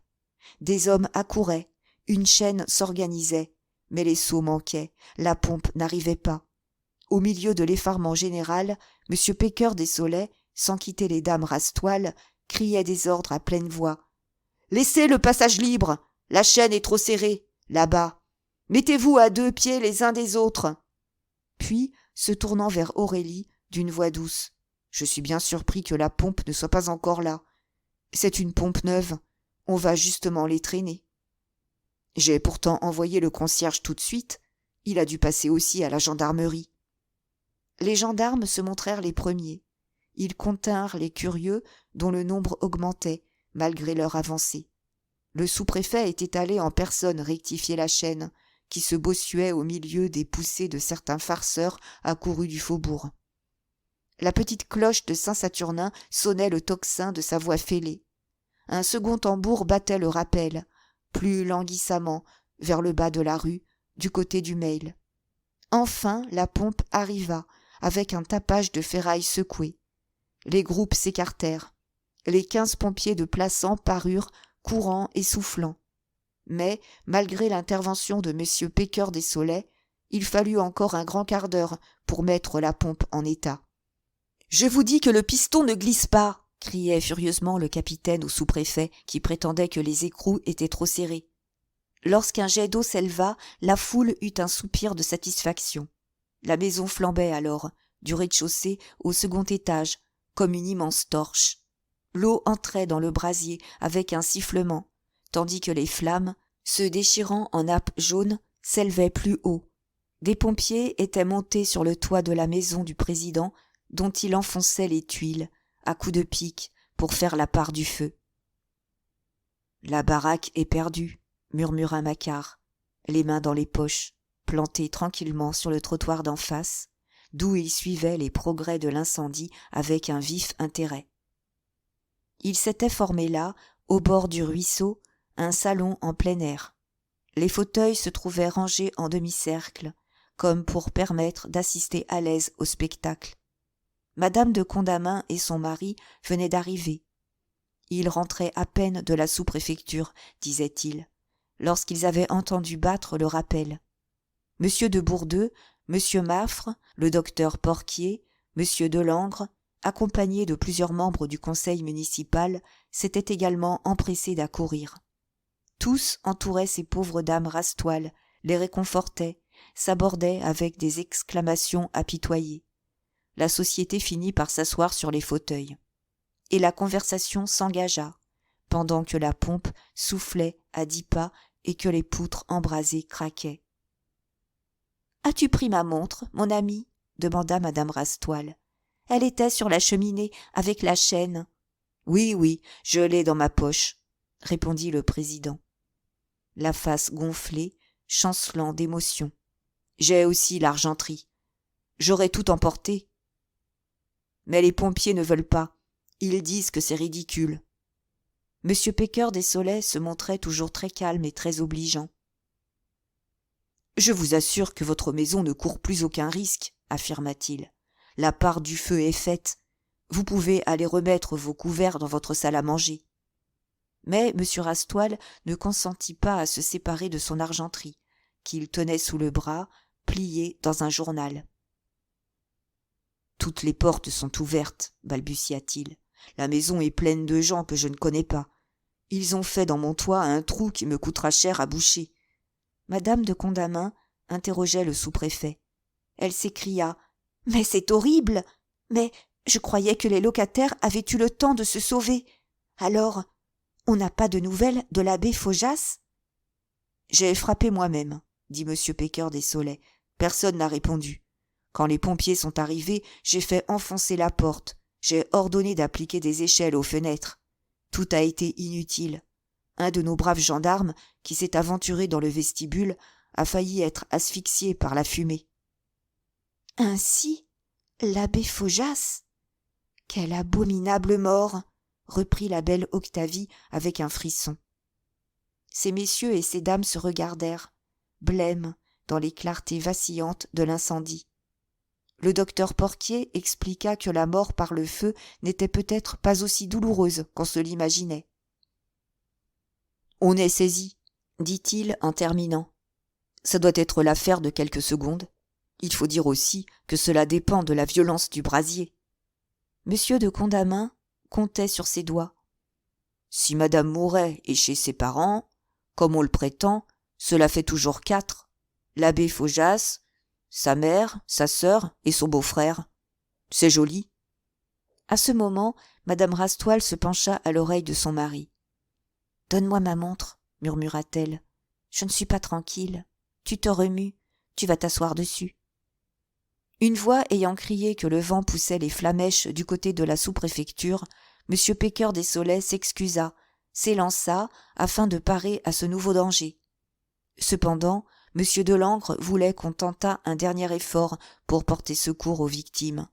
Des hommes accouraient, une chaîne s'organisait, mais les seaux manquaient, la pompe n'arrivait pas. Au milieu de l'effarement général, M. Pecker Dessollet, sans quitter les dames Rastoil, criait des ordres à pleine voix. « Laissez le passage libre, la chaîne est trop serrée, là-bas. Mettez-vous à 2 pieds les uns des autres. » Puis, se tournant vers Aurélie, d'une voix douce. « Je suis bien surpris que la pompe ne soit pas encore là. C'est une pompe neuve. On va justement les traîner. J'ai pourtant envoyé le concierge tout de suite. Il a dû passer aussi à la gendarmerie. » Les gendarmes se montrèrent les premiers. Ils continrent les curieux dont le nombre augmentait, malgré leur avancée. Le sous-préfet était allé en personne rectifier la chaîne, qui se bossuait au milieu des poussées de certains farceurs accourus du faubourg. La petite cloche de Saint-Saturnin sonnait le tocsin de sa voix fêlée. Un second tambour battait le rappel, plus languissamment, vers le bas de la rue, du côté du Mail. Enfin, la pompe arriva, avec un tapage de ferraille secouée. Les groupes s'écartèrent. Les 15 pompiers de Plassans parurent, courants et soufflants. Mais, malgré l'intervention de M. Pecker Dessollet, il fallut encore un grand quart d'heure pour mettre la pompe en état. « Je vous dis que le piston ne glisse pas !» criait furieusement le capitaine au sous-préfet qui prétendait que les écrous étaient trop serrés. Lorsqu'un jet d'eau s'éleva, la foule eut un soupir de satisfaction. La maison flambait alors, du rez-de-chaussée au second étage, comme une immense torche. L'eau entrait dans le brasier avec un sifflement, tandis que les flammes, se déchirant en nappes jaunes, s'élevaient plus haut. Des pompiers étaient montés sur le toit de la maison du président, dont il enfonçait les tuiles, à coups de pic, pour faire la part du feu. « La baraque est perdue » murmura Macquart, les mains dans les poches, planté tranquillement sur le trottoir d'en face, d'où il suivait les progrès de l'incendie avec un vif intérêt. Il s'était formé là, au bord du ruisseau, un salon en plein air. Les fauteuils se trouvaient rangés en demi-cercle, comme pour permettre d'assister à l'aise au spectacle. Madame de Condamine et son mari venaient d'arriver. Ils rentraient à peine de la sous-préfecture, disait-il, lorsqu'ils avaient entendu battre le rappel. M. de Bourdeux, M. Maffre, le docteur Porquier, M. Delangre, accompagnés de plusieurs membres du conseil municipal, s'étaient également empressés d'accourir. Tous entouraient ces pauvres dames rastoiles, les réconfortaient, s'abordaient avec des exclamations apitoyées. La société finit par s'asseoir sur les fauteuils. Et la conversation s'engagea, pendant que la pompe soufflait à 10 pas et que les poutres embrasées craquaient. « As-tu pris ma montre, mon ami ?» demanda madame Rastoil. « Elle était sur la cheminée avec la chaîne. »« Oui, oui, je l'ai dans ma poche, » répondit le président, la face gonflée, chancelant d'émotion. « J'ai aussi l'argenterie. J'aurais tout emporté. Mais les pompiers ne veulent pas. Ils disent que c'est ridicule. » Monsieur Pécœur des Soleils se montrait toujours très calme et très obligeant. « Je vous assure que votre maison ne court plus aucun risque, » affirma-t-il. « La part du feu est faite. Vous pouvez aller remettre vos couverts dans votre salle à manger. » Mais M. Rastoil ne consentit pas à se séparer de son argenterie, qu'il tenait sous le bras, pliée dans un journal. « Toutes les portes sont ouvertes, » balbutia-t-il. « La maison est pleine de gens que je ne connais pas. Ils ont fait dans mon toit un trou qui me coûtera cher à boucher. » Madame de Condamine interrogeait le sous-préfet. Elle s'écria « Mais c'est horrible ! Mais je croyais que les locataires avaient eu le temps de se sauver. Alors, on n'a pas de nouvelles de l'abbé Faujas ?»« J'ai frappé moi-même, » dit M. Pécœur des Soleils. « Personne n'a répondu. Quand les pompiers sont arrivés, j'ai fait enfoncer la porte. J'ai ordonné d'appliquer des échelles aux fenêtres. Tout a été inutile. Un de nos braves gendarmes, qui s'est aventuré dans le vestibule, a failli être asphyxié par la fumée. »« Ainsi, l'abbé Faujas ? Quelle abominable mort !» reprit la belle Octavie avec un frisson. Ces messieurs et ces dames se regardèrent, blêmes dans les clartés vacillantes de l'incendie. Le docteur Porquier expliqua que la mort par le feu n'était peut-être pas aussi douloureuse qu'on se l'imaginait. « On est saisi, » dit-il en terminant. « Ça doit être l'affaire de quelques secondes. Il faut dire aussi que cela dépend de la violence du brasier. » Monsieur de Condamine comptait sur ses doigts. « Si madame Mouret est chez ses parents, comme on le prétend, cela fait toujours 4. L'abbé Faujas, sa mère, sa sœur et son beau-frère. C'est joli. » À ce moment, madame Rastoil se pencha à l'oreille de son mari. « Donne-moi ma montre, » murmura-t-elle. « Je ne suis pas tranquille. Tu te remues, tu vas t'asseoir dessus. » Une voix ayant crié que le vent poussait les flammèches du côté de la sous-préfecture, M. Pécœur des Soleils s'excusa, s'élança afin de parer à ce nouveau danger. Cependant, M. Delangre voulait qu'on tentât un dernier effort pour porter secours aux victimes.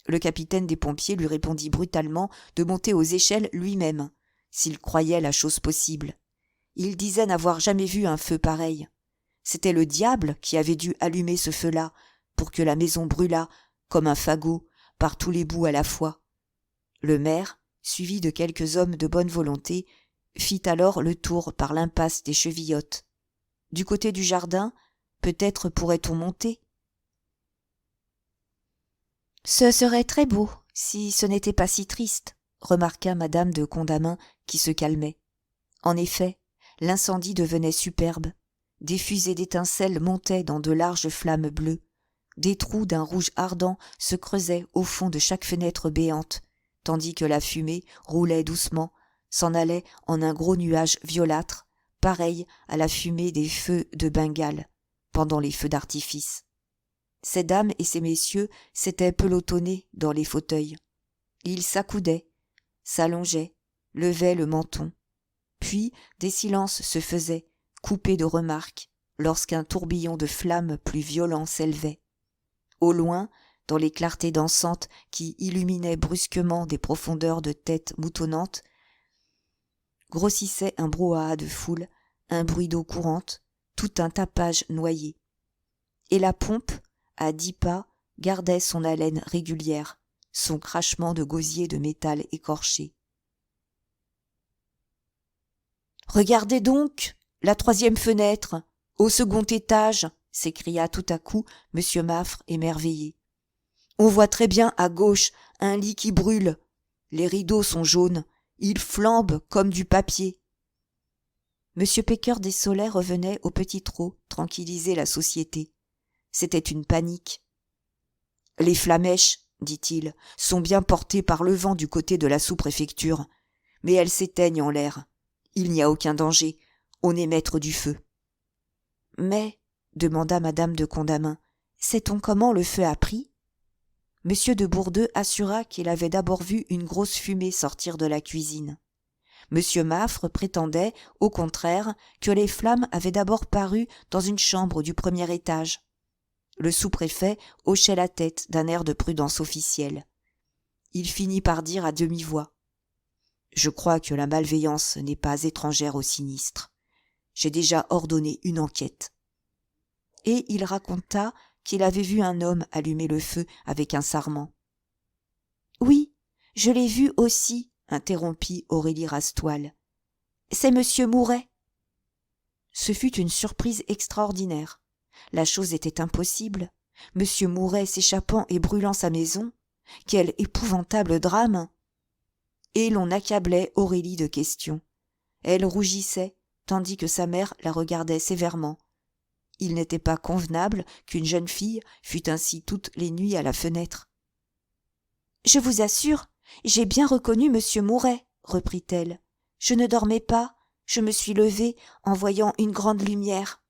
Le capitaine des pompiers lui répondit brutalement de monter aux échelles lui-même, s'il croyait la chose possible. Il disait n'avoir jamais vu un feu pareil. C'était le diable qui avait dû allumer ce feu-là, pour que la maison brûlât, comme un fagot, par tous les bouts à la fois. Le maire, suivi de quelques hommes de bonne volonté, fit alors le tour par l'impasse des Chevillottes. Du côté du jardin, peut-être pourrait-on monter. « Ce serait très beau, si ce n'était pas si triste, » remarqua madame de Condamine qui se calmait. En effet, l'incendie devenait superbe. Des fusées d'étincelles montaient dans de larges flammes bleues. Des trous d'un rouge ardent se creusaient au fond de chaque fenêtre béante, tandis que la fumée roulait doucement, s'en allait en un gros nuage violâtre, pareil à la fumée des feux de Bengale, pendant les feux d'artifice. Ces dames et ces messieurs s'étaient pelotonnés dans les fauteuils. Ils s'accoudaient, s'allongeaient, levaient le menton. Puis des silences se faisaient, coupés de remarques, lorsqu'un tourbillon de flammes plus violent s'élevait. Au loin, dans les clartés dansantes qui illuminaient brusquement des profondeurs de têtes moutonnantes, grossissait un brouhaha de foule, un bruit d'eau courante, tout un tapage noyé. Et la pompe, à 10 pas, gardait son haleine régulière, son crachement de gosier de métal écorché. « Regardez donc, la 3e fenêtre, au second étage, » s'écria tout à coup M. Maffre émerveillé. On voit très bien à gauche un lit qui brûle. Les rideaux sont jaunes. Ils flambent comme du papier. M. Pecker Dessolets revenait au petit trot tranquilliser la société. C'était une panique. Les flammèches, dit-il, sont bien portées par le vent du côté de la sous-préfecture, mais elles s'éteignent en l'air. Il n'y a aucun danger. On est maître du feu. Mais, demanda madame de Condamine, sait-on comment le feu a pris? Monsieur de Bourdeux assura qu'il avait d'abord vu une grosse fumée sortir de la cuisine. Monsieur Maffre prétendait, au contraire, que les flammes avaient d'abord paru dans une chambre du premier étage. Le sous-préfet hochait la tête d'un air de prudence officielle. Il finit par dire à demi-voix : « Je crois que la malveillance n'est pas étrangère au sinistre. J'ai déjà ordonné une enquête. » Et il raconta qu'il avait vu un homme allumer le feu avec un sarment. « Oui, je l'ai vu aussi, » interrompit Aurélie Rastoil. « C'est monsieur Mouret. » Ce fut une surprise extraordinaire. La chose était impossible. Monsieur Mouret s'échappant et brûlant sa maison. Quel épouvantable drame! Et l'on accablait Aurélie de questions. Elle rougissait, tandis que sa mère la regardait sévèrement. Il n'était pas convenable qu'une jeune fille fût ainsi toutes les nuits à la fenêtre. « Je vous assure, j'ai bien reconnu monsieur Mouret, reprit-elle. Je ne dormais pas, je me suis levée en voyant une grande lumière.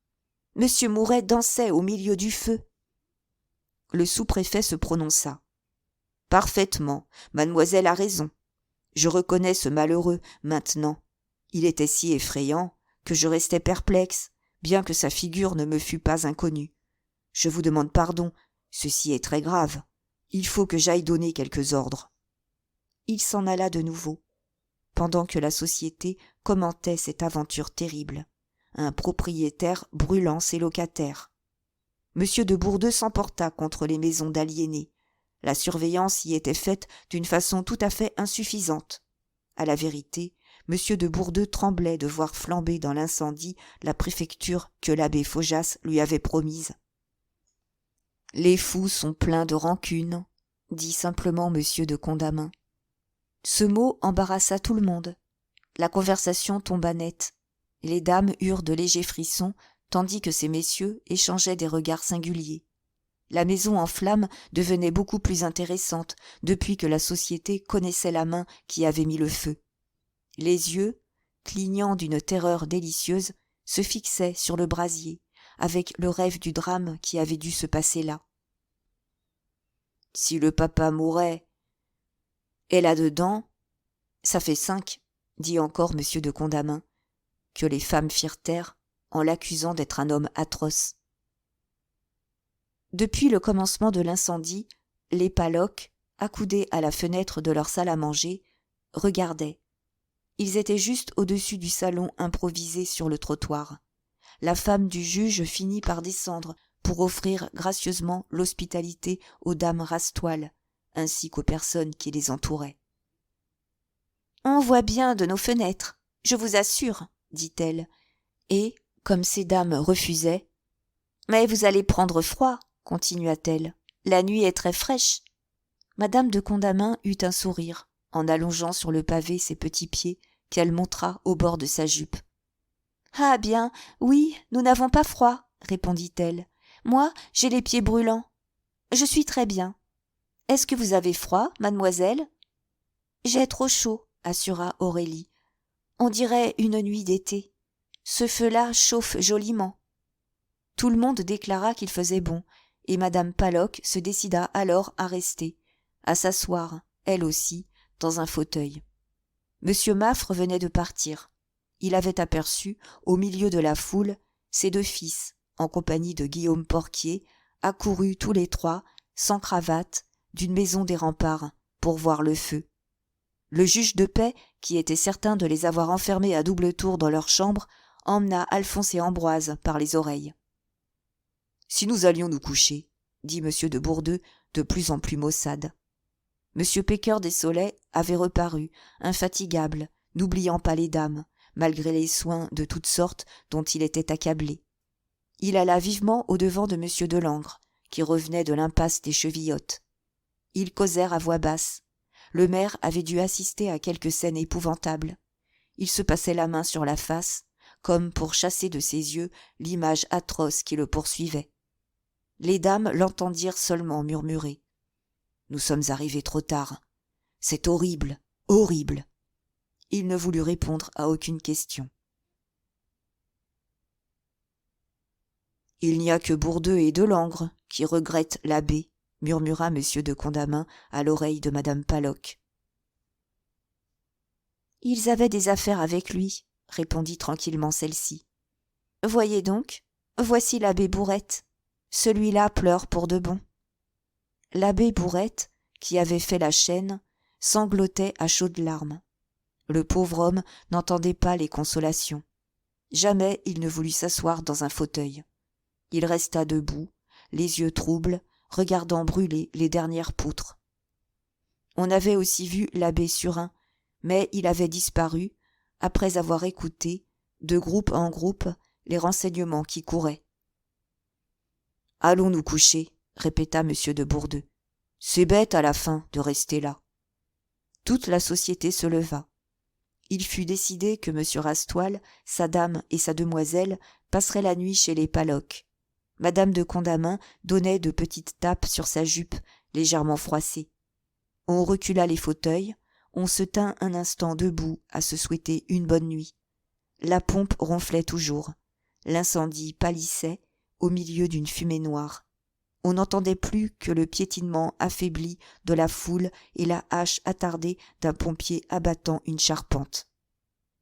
Monsieur Mouret dansait au milieu du feu. » Le sous-préfet se prononça. « Parfaitement, mademoiselle a raison. Je reconnais ce malheureux maintenant. Il était si effrayant que je restais perplexe, bien que sa figure ne me fût pas inconnue. Je vous demande pardon, ceci est très grave. Il faut que j'aille donner quelques ordres. » Il s'en alla de nouveau, pendant que la société commentait cette aventure terrible. Un propriétaire brûlant ses locataires. Monsieur de Bourdeux s'emporta contre les maisons d'aliénés. La surveillance y était faite d'une façon tout à fait insuffisante. À la vérité, monsieur de Bourdeux tremblait de voir flamber dans l'incendie la préfecture que l'abbé Faujas lui avait promise. « Les fous sont pleins de rancune, » dit simplement monsieur de Condamine. Ce mot embarrassa tout le monde. La conversation tomba nette. Les dames eurent de légers frissons, tandis que ces messieurs échangeaient des regards singuliers. La maison en flammes devenait beaucoup plus intéressante depuis que la société connaissait la main qui avait mis le feu. Les yeux, clignant d'une terreur délicieuse, se fixaient sur le brasier, avec le rêve du drame qui avait dû se passer là. « Si le papa mourait, et là-dedans, ça fait 5, dit encore monsieur de Condamine, que les femmes firent taire en l'accusant d'être un homme atroce. Depuis le commencement de l'incendie, les Paloc, accoudés à la fenêtre de leur salle à manger, regardaient. Ils étaient juste au-dessus du salon improvisé sur le trottoir. La femme du juge finit par descendre pour offrir gracieusement l'hospitalité aux dames Rastoil, ainsi qu'aux personnes qui les entouraient. « On voit bien de nos fenêtres, je vous assure, » dit-elle, et, comme ces dames refusaient, « Mais vous allez prendre froid, » continua-t-elle, « la nuit est très fraîche. » Madame de Condamine eut un sourire, en allongeant sur le pavé ses petits pieds qu'elle montra au bord de sa jupe. « Ah bien, oui, nous n'avons pas froid, » répondit-elle. « Moi, j'ai les pieds brûlants. Je suis très bien. Est-ce que vous avez froid, mademoiselle ? » « J'ai trop chaud, » assura Aurélie. « On dirait une nuit d'été. Ce feu-là chauffe joliment. » Tout le monde déclara qu'il faisait bon, et madame Paloc se décida alors à rester, à s'asseoir, elle aussi, dans un fauteuil. Monsieur Maffre venait de partir. Il avait aperçu, au milieu de la foule, ses 2 fils, en compagnie de Guillaume Porquier, accourus tous les 3, sans cravate, d'une maison des remparts, pour voir le feu. Le juge de paix, qui était certain de les avoir enfermés à double tour dans leur chambre, emmena Alphonse et Ambroise par les oreilles. « Si nous allions nous coucher, » dit monsieur de Bourdeux, de plus en plus maussade. Monsieur Pecker Dessolets avait reparu, infatigable, n'oubliant pas les dames, malgré les soins de toutes sortes dont il était accablé. Il alla vivement au-devant de M. Delangre, qui revenait de l'impasse des Chevillottes. Ils causèrent à voix basse. Le maire avait dû assister à quelque scène épouvantable. Il se passait la main sur la face, comme pour chasser de ses yeux l'image atroce qui le poursuivait. Les dames l'entendirent seulement murmurer. « Nous sommes arrivés trop tard. C'est horrible, horrible. » Il ne voulut répondre à aucune question. « Il n'y a que Bourdeux et Delangre qui regrettent l'abbé, » murmura M. de Condamine à l'oreille de madame Paloc. « Ils avaient des affaires avec lui, » répondit tranquillement celle-ci. « Voyez donc, voici l'abbé Bourrette. Celui-là pleure pour de bon. » L'abbé Bourrette, qui avait fait la chaîne, sanglotait à chaudes larmes. Le pauvre homme n'entendait pas les consolations. Jamais il ne voulut s'asseoir dans un fauteuil. Il resta debout, les yeux troubles, regardant brûler les dernières poutres. On avait aussi vu l'abbé Surin, mais il avait disparu, après avoir écouté, de groupe en groupe, les renseignements qui couraient. « Allons nous coucher, » répéta M. de Bourdeux. « C'est bête à la fin de rester là. » Toute la société se leva. Il fut décidé que M. Rastoil, sa dame et sa demoiselle passeraient la nuit chez les Paloc. Madame de Condamine donnait de petites tapes sur sa jupe, légèrement froissée. On recula les fauteuils, on se tint un instant debout à se souhaiter une bonne nuit. La pompe ronflait toujours. L'incendie pâlissait au milieu d'une fumée noire. On n'entendait plus que le piétinement affaibli de la foule et la hache attardée d'un pompier abattant une charpente.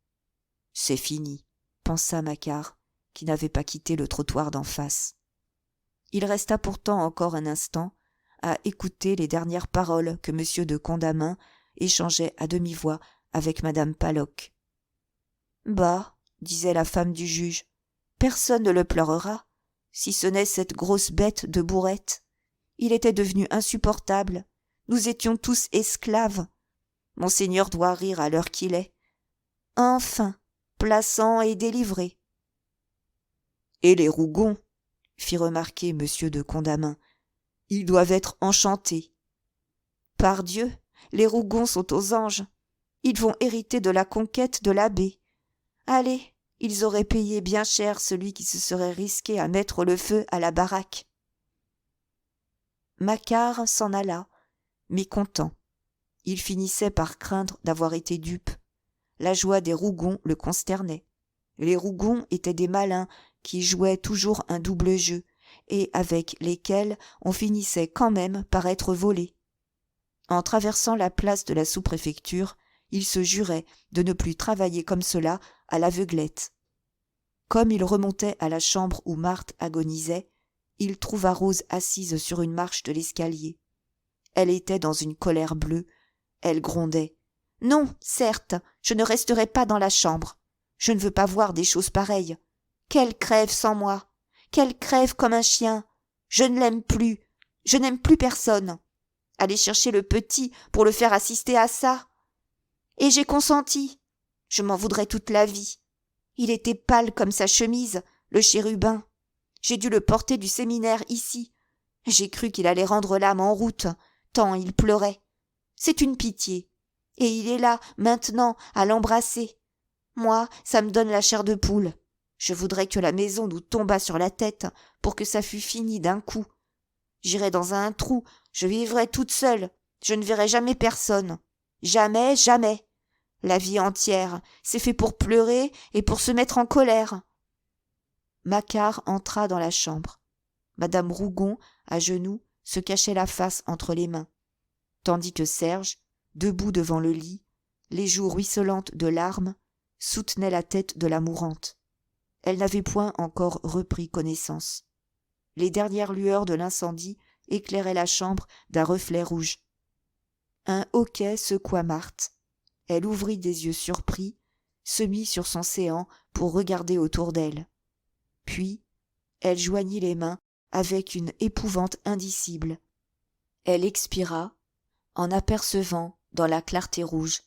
« C'est fini, » pensa Macquart, qui n'avait pas quitté le trottoir d'en face. Il resta pourtant encore un instant à écouter les dernières paroles que M. de Condamine échangeait à demi-voix avec madame Paloc. « Bah, disait la femme du juge, personne ne le pleurera, si ce n'est cette grosse bête de Bourrette. Il était devenu insupportable. Nous étions tous esclaves. Monseigneur doit rire à l'heure qu'il est. Enfin, Plassans est délivré. »« Et les Rougon, » fit remarquer M. de Condamine, « ils doivent être enchantés. »« Pardieu, les Rougon sont aux anges. Ils vont hériter de la conquête de l'abbé. Allez, ils auraient payé bien cher celui qui se serait risqué à mettre le feu à la baraque. » Macquart s'en alla, mécontent. Il finissait par craindre d'avoir été dupe. La joie des Rougon le consternait. Les Rougon étaient des malins qui jouaient toujours un double jeu, et avec lesquels on finissait quand même par être volé. En traversant la place de la sous-préfecture, il se jurait de ne plus travailler comme cela à l'aveuglette. Comme il remontait à la chambre où Marthe agonisait, il trouva Rose assise sur une marche de l'escalier. Elle était dans une colère bleue. Elle grondait. « Non, certes, je ne resterai pas dans la chambre. Je ne veux pas voir des choses pareilles. Qu'elle crève sans moi. Qu'elle crève comme un chien. Je ne l'aime plus. Je n'aime plus personne. Aller chercher le petit pour le faire assister à ça. Et j'ai consenti. Je m'en voudrais toute la vie. Il était pâle comme sa chemise, le chérubin. J'ai dû le porter du séminaire ici. J'ai cru qu'il allait rendre l'âme en route, tant il pleurait. C'est une pitié. Et il est là, maintenant, à l'embrasser. Moi, ça me donne la chair de poule. Je voudrais que la maison nous tombât sur la tête pour que ça fût fini d'un coup. J'irai dans un trou, je vivrai toute seule, je ne verrai jamais personne. Jamais, jamais. La vie entière, c'est fait pour pleurer et pour se mettre en colère. » Macquart entra dans la chambre. Madame Rougon, à genoux, se cachait la face entre les mains, tandis que Serge, debout devant le lit, les joues ruisselantes de larmes, soutenait la tête de la mourante. Elle n'avait point encore repris connaissance. Les dernières lueurs de l'incendie éclairaient la chambre d'un reflet rouge. Un hoquet secoua Marthe. Elle ouvrit des yeux surpris, se mit sur son séant pour regarder autour d'elle. Puis, elle joignit les mains avec une épouvante indicible. Elle expira en apercevant dans la clarté rouge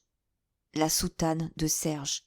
la soutane de Serge.